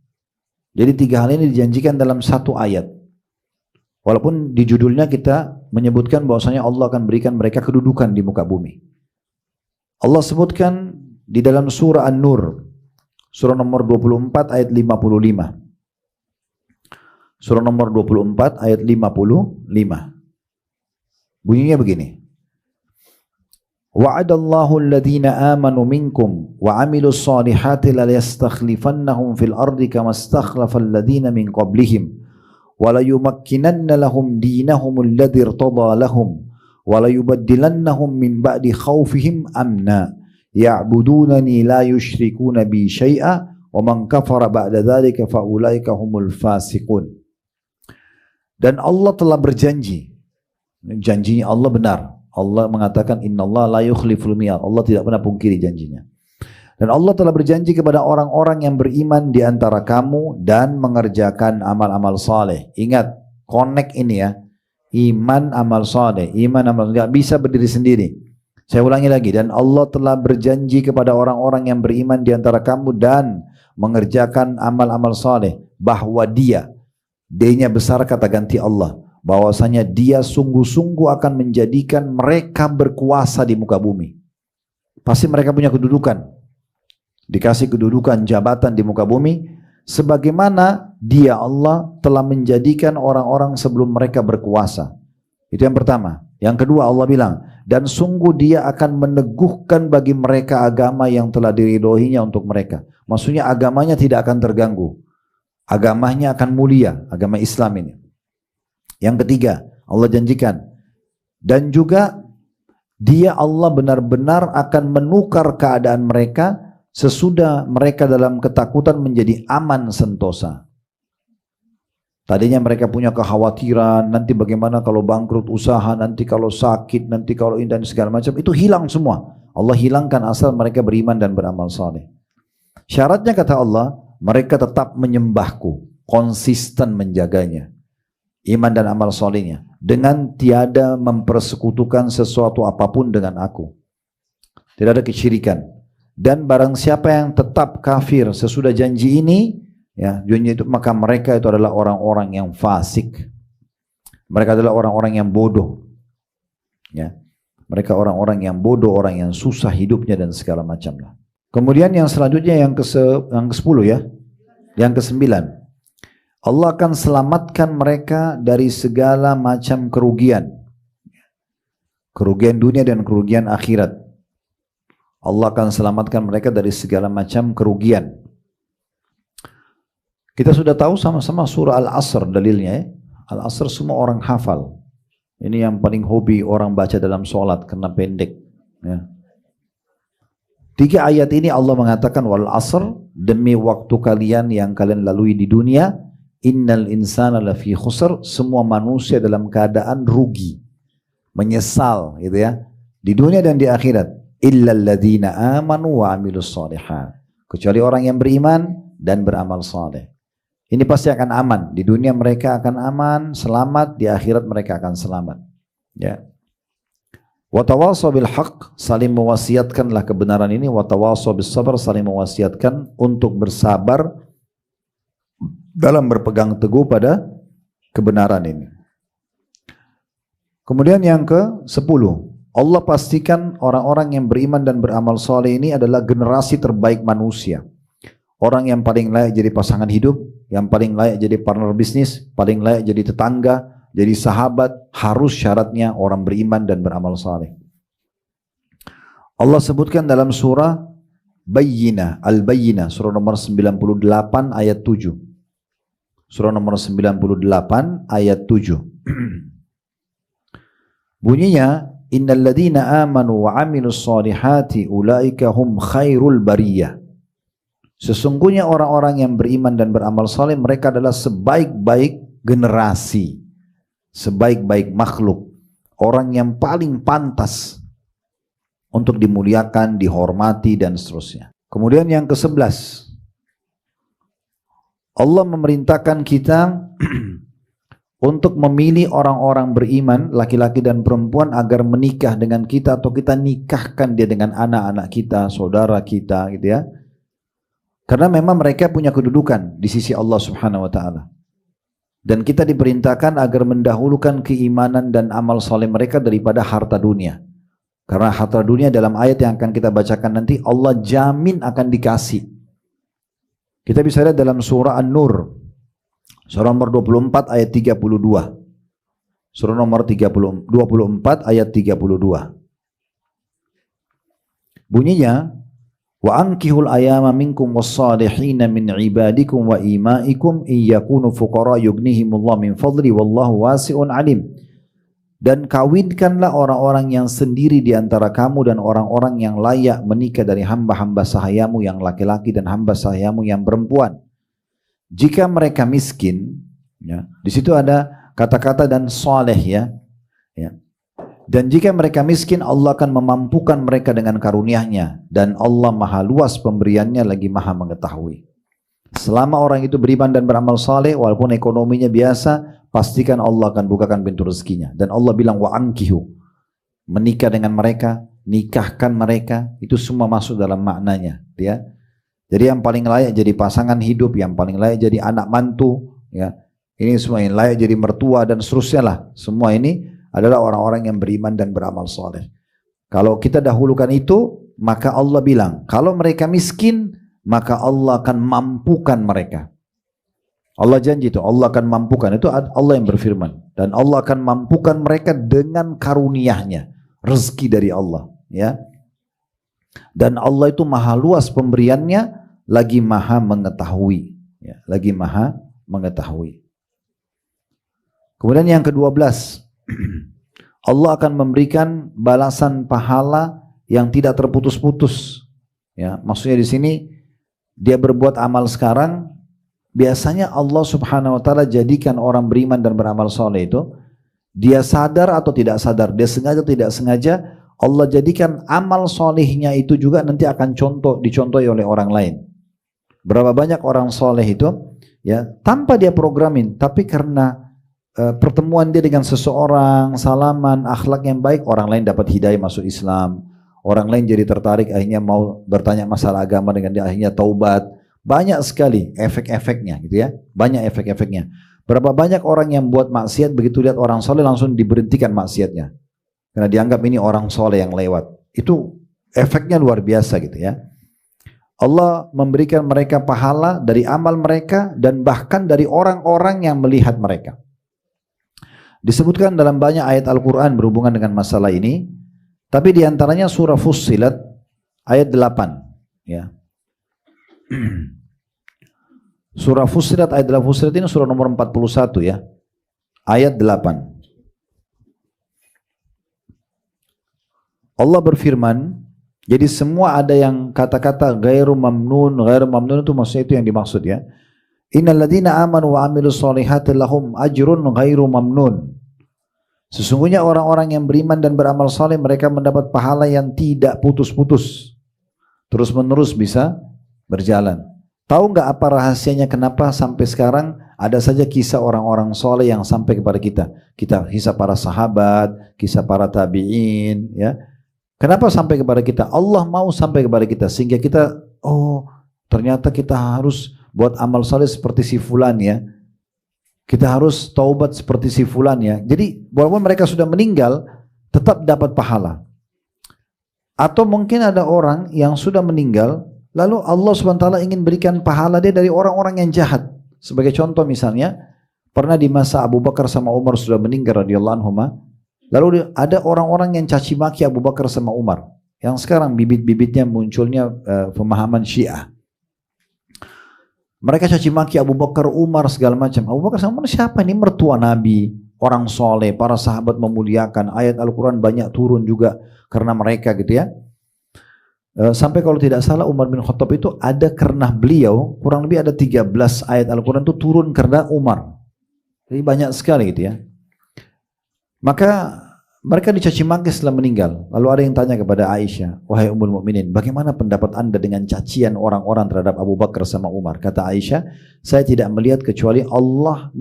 Jadi tiga hal ini dijanjikan dalam satu ayat. Walaupun di judulnya kita menyebutkan bahwasanya Allah akan berikan mereka kedudukan di muka bumi. Allah sebutkan di dalam surah An-Nur, surah nomor 24 ayat 55. Surah nomor 24 ayat 55. Bunyinya begini. Wa'adallahu alladhina amanu minkum wa 'amilus solihati la yastakhlifannahum fil ardi kama istakhlafa alladhina min qablihim wa la yumakkinanna lahum dinahum alladhi irtada lahum wa la yubaddilannahum min ba'di khawfihim amna ya'budunani la yushrikuna bi syai'a wa man kafara ba'da dhalika fa ulaika humul fasiqun. Dan Allah telah berjanji, janjinya Allah benar. Allah mengatakan innallaha la yukhliful mi'ad. Allah tidak pernah pungkiri janjinya. Dan Allah telah berjanji kepada orang-orang yang beriman di antara kamu dan mengerjakan amal-amal saleh. Ingat, connect ini ya. Iman, amal saleh. Iman, amal saleh. Gak bisa berdiri sendiri. Saya ulangi lagi. Dan Allah telah berjanji kepada orang-orang yang beriman di antara kamu dan mengerjakan amal-amal saleh. Bahwa dia, D-nya besar kata ganti Allah. Bahwasanya dia sungguh-sungguh akan menjadikan mereka berkuasa di muka bumi. Pasti mereka punya kedudukan. Dikasih kedudukan, jabatan di muka bumi. Sebagaimana dia Allah telah menjadikan orang-orang sebelum mereka berkuasa. Itu yang pertama. Yang kedua Allah bilang, dan sungguh dia akan meneguhkan bagi mereka agama yang telah diridhoinya untuk mereka. Maksudnya agamanya tidak akan terganggu. Agamanya akan mulia, agama Islam ini. Yang ketiga, Allah janjikan. Dan juga dia Allah benar-benar akan menukar keadaan mereka sesudah mereka dalam ketakutan menjadi aman sentosa. Tadinya mereka punya kekhawatiran, nanti bagaimana kalau bangkrut usaha, nanti kalau sakit, nanti kalau ini dan segala macam, itu hilang semua. Allah hilangkan asal mereka beriman dan beramal saleh. Syaratnya kata Allah, mereka tetap menyembahku, konsisten menjaganya, iman dan amal salehnya, dengan tiada mempersekutukan sesuatu apapun dengan aku. Tidak ada kesyirikan. Dan barang siapa yang tetap kafir sesudah janji ini, ya, janji itu, maka mereka itu adalah orang-orang yang fasik. Mereka adalah orang-orang yang bodoh. Ya. Mereka orang-orang yang bodoh, orang yang susah hidupnya dan segala macam lah. Kemudian yang selanjutnya yang ke-10 ya. Yang ke-9. Allah akan selamatkan mereka dari segala macam kerugian. Kerugian dunia dan kerugian akhirat. Allah akan selamatkan mereka dari segala macam kerugian. Kita sudah tahu sama-sama surah Al-Asr dalilnya ya. Al-Asr semua orang hafal. Ini yang paling hobi orang baca dalam sholat karena pendek. Ya. 3 ayat ini Allah mengatakan wal asr, demi waktu kalian yang kalian lalui di dunia, innal insana lafi khusr, semua manusia dalam keadaan rugi, menyesal gitu ya, di dunia dan di akhirat. Illal ladzina amanu wa amilus shalihat, kecuali orang yang beriman dan beramal saleh. Ini pasti akan aman. Di dunia mereka akan aman, selamat. Di akhirat mereka akan selamat. Ya. Watawassaw bil haqq, saling mewasiatkanlah kebenaran ini. Watawassaw bis sabr, saling mewasiatkan untuk bersabar dalam berpegang teguh pada kebenaran ini. Kemudian yang ke-10, Allah pastikan orang-orang yang beriman dan beramal soleh ini adalah generasi terbaik manusia. Orang yang paling layak jadi pasangan hidup, yang paling layak jadi partner bisnis, paling layak jadi tetangga, jadi sahabat, harus syaratnya orang beriman dan beramal saleh. Allah sebutkan dalam surah Bayyinah, Al-Bayyinah, surah nomor 98 ayat 7. Surah nomor 98 ayat 7. Bunyinya, innal ladzina amanu wa amilus solihati ulaika hum khairul bariyah. Sesungguhnya orang-orang yang beriman dan beramal saleh, mereka adalah sebaik-baik generasi, sebaik-baik makhluk, orang yang paling pantas untuk dimuliakan, dihormati dan seterusnya. Kemudian yang ke-11, Allah memerintahkan kita untuk memilih orang-orang beriman, laki-laki dan perempuan, agar menikah dengan kita atau kita nikahkan dia dengan anak-anak kita, saudara kita gitu ya. Karena memang mereka punya kedudukan di sisi Allah Subhanahu wa taala. Dan kita diperintahkan agar mendahulukan keimanan dan amal saleh mereka daripada harta dunia. Karena harta dunia dalam ayat yang akan kita bacakan nanti Allah jamin akan dikasih. Kita bisa lihat dalam surah An-Nur, surah nomor 24 ayat 32. Surah nomor 24 ayat 32. Bunyinya, wa ankihul ayama minkum wassalihina min ibadikum wa imaikum iyakunu fuqara yughnihimullah min fadli wallahu wasi'un alim. Dan kawinkanlah orang-orang yang sendiri di antara kamu dan orang-orang yang layak menikah dari hamba-hamba sahayamu yang laki-laki dan hamba sahayamu yang perempuan. Jika mereka miskin, ya, di situ ada kata-kata dan saleh ya. Dan jika mereka miskin, Allah akan memampukan mereka dengan karunia-Nya, dan Allah maha luas pemberiannya lagi maha mengetahui. Selama orang itu beriman dan beramal saleh, walaupun ekonominya biasa, pastikan Allah akan bukakan pintu rezekinya. Dan Allah bilang wa ankihu, menikah dengan mereka, nikahkan mereka, itu semua masuk dalam maknanya, ya. Jadi yang paling layak jadi pasangan hidup, yang paling layak jadi anak mantu, ya. Ini semua yang layak jadi mertua dan seterusnya lah. Semua ini adalah orang-orang yang beriman dan beramal soleh. Kalau kita dahulukan itu, maka Allah bilang, kalau mereka miskin, maka Allah akan mampukan mereka. Allah janji itu, Allah akan mampukan. Itu Allah yang berfirman. Dan Allah akan mampukan mereka dengan karunia-Nya, rezeki dari Allah. Ya. Dan Allah itu maha luas pemberiannya, lagi maha mengetahui. Ya, lagi maha mengetahui. Kemudian yang ke-12, Allah akan memberikan balasan pahala yang tidak terputus-putus. Ya, maksudnya di sini dia berbuat amal sekarang, biasanya Allah Subhanahu wa taala jadikan orang beriman dan beramal soleh itu, dia sadar atau tidak sadar, dia sengaja atau tidak sengaja, Allah jadikan amal solehnya itu juga nanti akan dicontohi oleh orang lain. Berapa banyak orang soleh itu ya tanpa dia programin, tapi karena pertemuan dia dengan seseorang, salaman, akhlak yang baik, orang lain dapat hidayah masuk Islam, orang lain jadi tertarik, akhirnya mau bertanya masalah agama dengan dia, akhirnya taubat. Banyak sekali efek-efeknya gitu ya, banyak efek-efeknya. Berapa banyak orang yang buat maksiat, begitu lihat orang soleh langsung diberhentikan maksiatnya, karena dianggap ini orang soleh yang lewat. Itu efeknya luar biasa gitu ya. Allah memberikan mereka pahala dari amal mereka dan bahkan dari orang-orang yang melihat mereka. Disebutkan dalam banyak ayat Al-Quran berhubungan dengan masalah ini, tapi diantaranya surah Fussilat ayat 8 ya. Surah Fussilat ayat 8, Fussilat ini surah nomor 41 ya, ayat 8. Allah berfirman, jadi semua ada yang kata-kata ghairu mamnun itu maksudnya itu yang dimaksud ya. Innal ladzina amanu wa amilus solihati lahum ajrun ghairu mamnun. Sesungguhnya orang-orang yang beriman dan beramal saleh mereka mendapat pahala yang tidak putus-putus, terus menerus bisa berjalan. Tahu nggak apa rahasianya kenapa sampai sekarang ada saja kisah orang-orang soleh yang sampai kepada kita? Kita kisah para sahabat, kisah para tabi'in ya. Kenapa sampai kepada kita? Allah mau sampai kepada kita sehingga kita, oh ternyata kita harus buat amal saleh seperti si fulan ya. Kita harus taubat seperti si fulan ya. Jadi walaupun mereka sudah meninggal tetap dapat pahala. Atau mungkin ada orang yang sudah meninggal lalu Allah SWT ingin berikan pahala dia dari orang-orang yang jahat. Sebagai contoh misalnya, pernah di masa Abu Bakar sama Umar sudah meninggal radhiyallahu anhuma, lalu ada orang-orang yang caci maki Abu Bakar sama Umar. Yang sekarang bibit-bibitnya munculnya pemahaman Syiah. Mereka caci maki Abu Bakar, Umar segala macam. Abu Bakar sama Umar siapa? Ini mertua Nabi, orang soleh, para sahabat memuliakan. Ayat Al-Quran banyak turun juga karena mereka gitu ya. Sampai kalau tidak salah Umar bin Khattab itu ada karena beliau, kurang lebih ada 13 ayat Al-Quran itu turun karena Umar. Jadi banyak sekali gitu ya. Maka mereka dicaci maki setelah meninggal. Lalu ada yang tanya kepada Aisyah, wahai Ummul Mukminin, bagaimana pendapat anda dengan cacian orang-orang terhadap Abu Bakar sama Umar? Kata Aisyah, saya tidak melihat kecuali Allah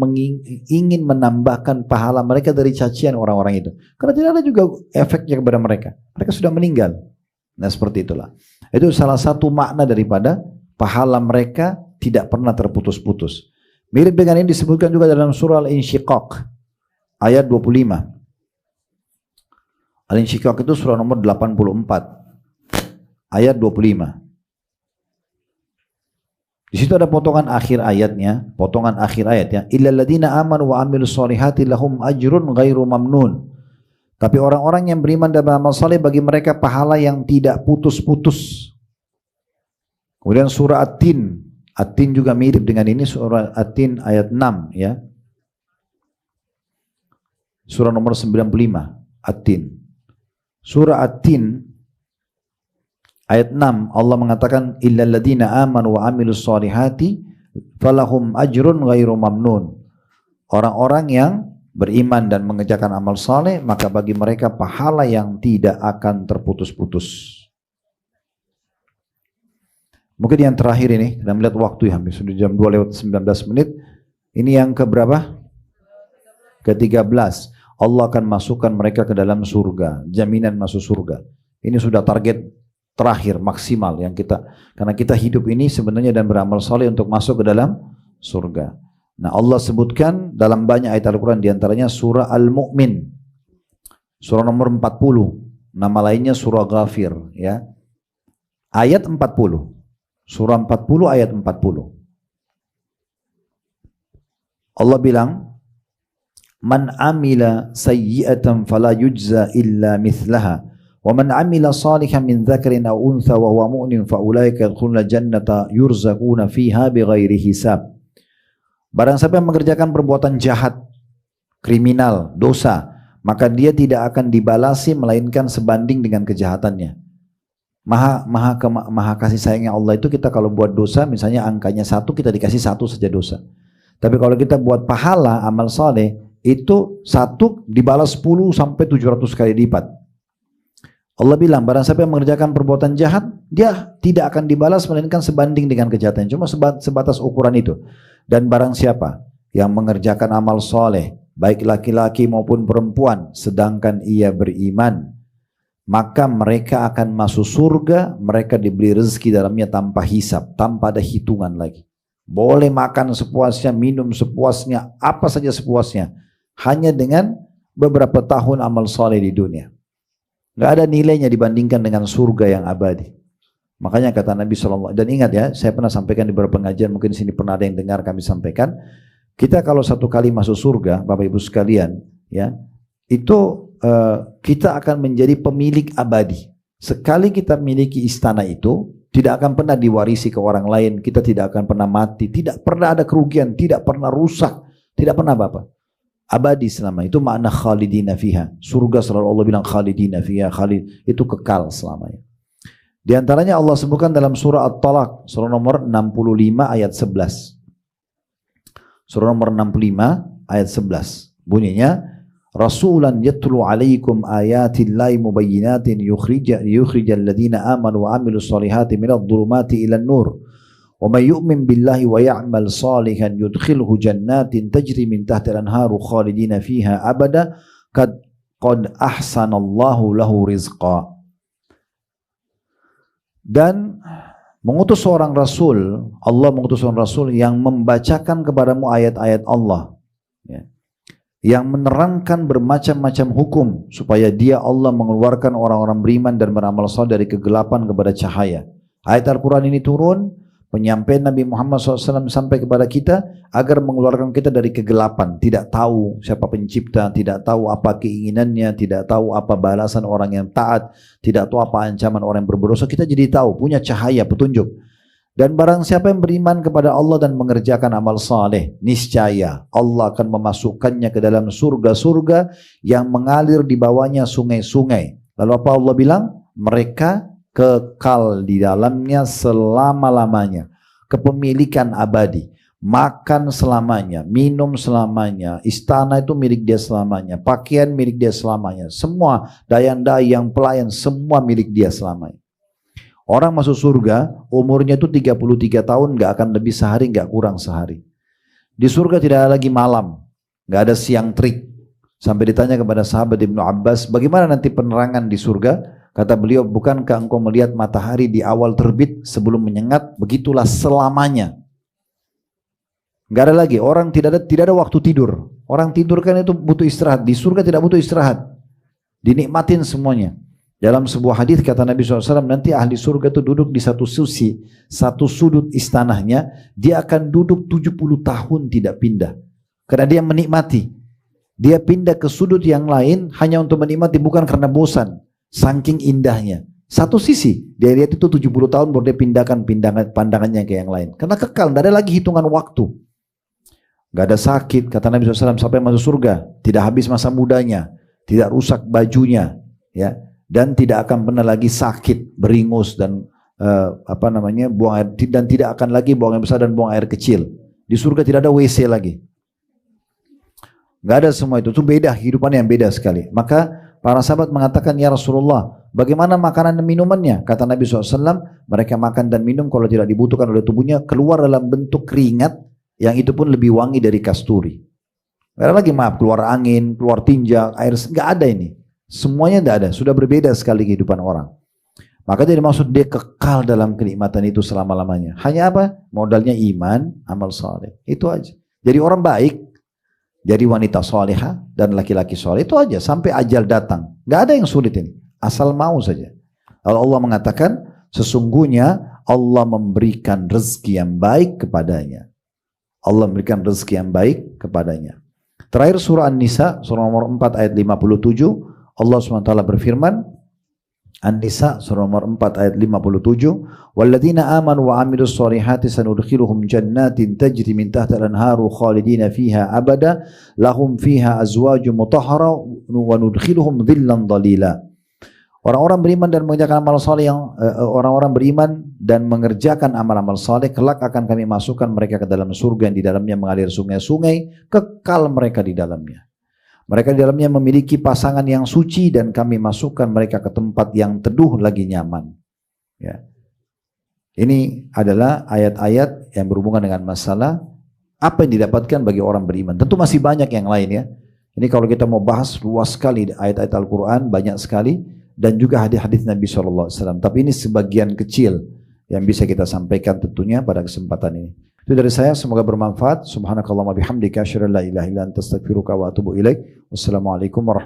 ingin menambahkan pahala mereka dari cacian orang-orang itu. Karena tidak ada juga efeknya kepada mereka. Mereka sudah meninggal. Nah seperti itulah. Itu salah satu makna daripada pahala mereka tidak pernah terputus-putus. Mirip dengan ini disebutkan juga dalam surah Al-Insyiqaq ayat 25. Al-Insyiqaq itu surah nomor 84 ayat 25. Di situ ada potongan akhir ayatnya, potongan akhir ayatnya, illal ladzina amanu wa amilus solihati lahum ajrun ghairu mamnun. Tapi orang-orang yang beriman dan beramal saleh bagi mereka pahala yang tidak putus-putus. Kemudian surah At-Tin, At-Tin juga mirip dengan ini, surah At-Tin ayat 6 ya. Surah nomor 95 At-Tin. Surah At-Tin ayat 6 Allah mengatakan illal ladzina amanu wa amilus solihati falahum ajrun ghairu mamnun. Orang-orang yang beriman dan mengerjakan amal saleh maka bagi mereka pahala yang tidak akan terputus-putus. Mungkin yang terakhir ini, kita melihat waktu ya, hampir sudah jam 2 lewat 19 menit. Ini yang keberapa? Ke-13. Allah akan masukkan mereka ke dalam surga, jaminan masuk surga. Ini sudah target terakhir maksimal yang kita, karena kita hidup ini sebenarnya dan beramal saleh untuk masuk ke dalam surga. Nah Allah sebutkan dalam banyak ayat Al-Quran, diantaranya surah Al-Mu'min, surah nomor 40, nama lainnya surah Ghafir ya. Ayat 40, surah 40 ayat 40. Allah bilang, man amila sayyi'atan fala yujza illa mithlaha wa man amila salihan min dzakarin aw untha wa huwa mu'min fa ulaika yadkhuluna jannata yurzaquna fiha bighairi hisab. Barang siapa yang mengerjakan perbuatan jahat, kriminal, dosa, maka dia tidak akan dibalasi melainkan sebanding dengan kejahatannya. Maha kasih sayangnya Allah itu, kita kalau buat dosa misalnya angkanya 1, kita dikasih 1 saja dosa. Tapi kalau kita buat pahala amal saleh itu 1 dibalas 10 sampai 700 kali lipat. Allah bilang barang siapa yang mengerjakan perbuatan jahat, dia tidak akan dibalas melainkan sebanding dengan kejahatan, cuma sebatas ukuran itu. Dan barang siapa yang mengerjakan amal saleh baik laki-laki maupun perempuan sedangkan ia beriman, maka mereka akan masuk surga, mereka diberi rezeki dalamnya tanpa hisab, tanpa ada hitungan lagi. Boleh makan sepuasnya, minum sepuasnya, apa saja sepuasnya, hanya dengan beberapa tahun amal soleh di dunia. Gak ada nilainya dibandingkan dengan surga yang abadi. Makanya kata Nabi SAW, dan ingat ya, saya pernah sampaikan di beberapa pengajian, mungkin di sini pernah ada yang dengar kami sampaikan, kita kalau 1 kali masuk surga, Bapak Ibu sekalian, ya, itu kita akan menjadi pemilik abadi. Sekali kita miliki istana itu, tidak akan pernah diwarisi ke orang lain, kita tidak akan pernah mati, tidak pernah ada kerugian, tidak pernah rusak, tidak pernah apa-apa. Abadi selama itu makna khalidina fiha. Surga selalu Allah bilang khalidina fiha, khalid itu kekal selamanya. Di antaranya Allah sebutkan dalam surah At-Talaq, surah nomor 65 ayat 11. Surah nomor 65 ayat 11. Bunyinya, Rasulan yatlu alaikum ayatillahi mubayyinatin yukhrijal ladina amanu wa amilus solihati minadh dhulumati ilan nur. Wa may yu'min billahi wa ya'mal salihan yudkhilhu jannatin tajri min tahtiha al-anharu khalidina fiha abada qad ahsanallahu lahu rizqa. Dan mengutus seorang rasul, Allah mengutus seorang rasul yang membacakan kepadamu ayat-ayat Allah, ya, yang menerangkan bermacam-macam hukum supaya dia Allah mengeluarkan orang-orang beriman dan beramal saleh dari kegelapan kepada cahaya. Ayat Al-Quran ini turun, penyampaian Nabi Muhammad SAW sampai kepada kita agar mengeluarkan kita dari kegelapan, tidak tahu siapa pencipta, tidak tahu apa keinginannya, tidak tahu apa balasan orang yang taat, tidak tahu apa ancaman orang yang berdosa. Kita jadi tahu, punya cahaya, petunjuk. Dan barang siapa yang beriman kepada Allah dan mengerjakan amal saleh, niscaya Allah akan memasukkannya ke dalam surga-surga yang mengalir di bawahnya sungai-sungai. Lalu apa Allah bilang? Mereka kekal di dalamnya selama-lamanya. Kepemilikan abadi. Makan selamanya, minum selamanya, istana itu milik dia selamanya, pakaian milik dia selamanya, semua dayang-dayang, pelayan, semua milik dia selamanya. Orang masuk surga, umurnya itu 33 tahun, gak akan lebih sehari, gak kurang sehari. Di surga tidak ada lagi malam, gak ada siang terik. Sampai ditanya kepada sahabat Ibnu Abbas, bagaimana nanti penerangan di surga? Kata beliau, bukankah engkau melihat matahari di awal terbit sebelum menyengat? Begitulah selamanya. Gak ada lagi, orang tidak ada waktu tidur. Orang tidur kan itu butuh istirahat, di surga tidak butuh istirahat. Dinikmatin semuanya. Dalam sebuah hadis kata Nabi SAW, nanti ahli surga itu duduk di satu sisi, satu sudut istanahnya, dia akan duduk 70 tahun tidak pindah. Karena dia menikmati. Dia pindah ke sudut yang lain hanya untuk menikmati, bukan karena bosan. Saking indahnya. Satu sisi, dia lihat itu 70 tahun baru dia pindahkan pandangannya ke yang lain. Karena kekal, tidak ada lagi hitungan waktu. Gak ada sakit, kata Nabi SAW, sampai masuk surga. Tidak habis masa mudanya, tidak rusak bajunya, ya. Dan tidak akan pernah lagi sakit, beringus dan buang air, dan tidak akan lagi buang air besar dan buang air kecil. Di surga tidak ada WC lagi. Gak ada semua itu beda, kehidupan yang beda sekali. Maka para sahabat mengatakan, ya Rasulullah, bagaimana makanan dan minumannya? Kata Nabi SAW, mereka makan dan minum kalau tidak dibutuhkan oleh tubuhnya, keluar dalam bentuk keringat, yang itu pun lebih wangi dari kasturi. Gak ada lagi keluar angin, keluar tinja, air, gak ada ini. Semuanya tidak ada, sudah berbeda sekali kehidupan orang. Maka jadi maksud dia kekal dalam kenikmatan itu selama-lamanya. Hanya apa? Modalnya iman, amal saleh. Itu aja. Jadi orang baik, jadi wanita salihah dan laki-laki saleh, itu aja sampai ajal datang. Gak ada yang sulit ini, asal mau saja. Lalu Allah mengatakan, sesungguhnya Allah memberikan rezeki yang baik kepadanya. Allah memberikan rezeki yang baik kepadanya. Terakhir surah An-Nisa, surah nomor 4 ayat 57, Allah SWT berfirman, An-Nisa surah nomor 4 ayat 57, walladzina amanu wa amilus solihati sanudkhiluhum jannatin tajri min tahtiha al-anharu khalidina fiha abada lahum fiha azwajun mutahhara wa nudkhiluhum dhillan dhalila. Orang-orang beriman dan mengerjakan amal saleh orang-orang beriman dan mengerjakan amal-amal saleh kelak akan kami masukkan mereka ke dalam surga yang di dalamnya mengalir sungai-sungai, kekal mereka di dalamnya. Mereka di dalamnya memiliki pasangan yang suci dan kami masukkan mereka ke tempat yang teduh lagi nyaman. Ya. Ini adalah ayat-ayat yang berhubungan dengan masalah apa yang didapatkan bagi orang beriman. Tentu masih banyak yang lain ya. Ini kalau kita mau bahas luas sekali ayat-ayat Al-Quran, banyak sekali. Dan juga hadis-hadis Nabi SAW. Tapi ini sebagian kecil yang bisa kita sampaikan tentunya pada kesempatan ini. Itu dari saya, semoga bermanfaat. Subhanakallahumma bihamdika asyhadu an la ilaha illa anta astaghfiruka wa atubu ilaik. Wassalamualaikum warahmatullahi wabarakatuh.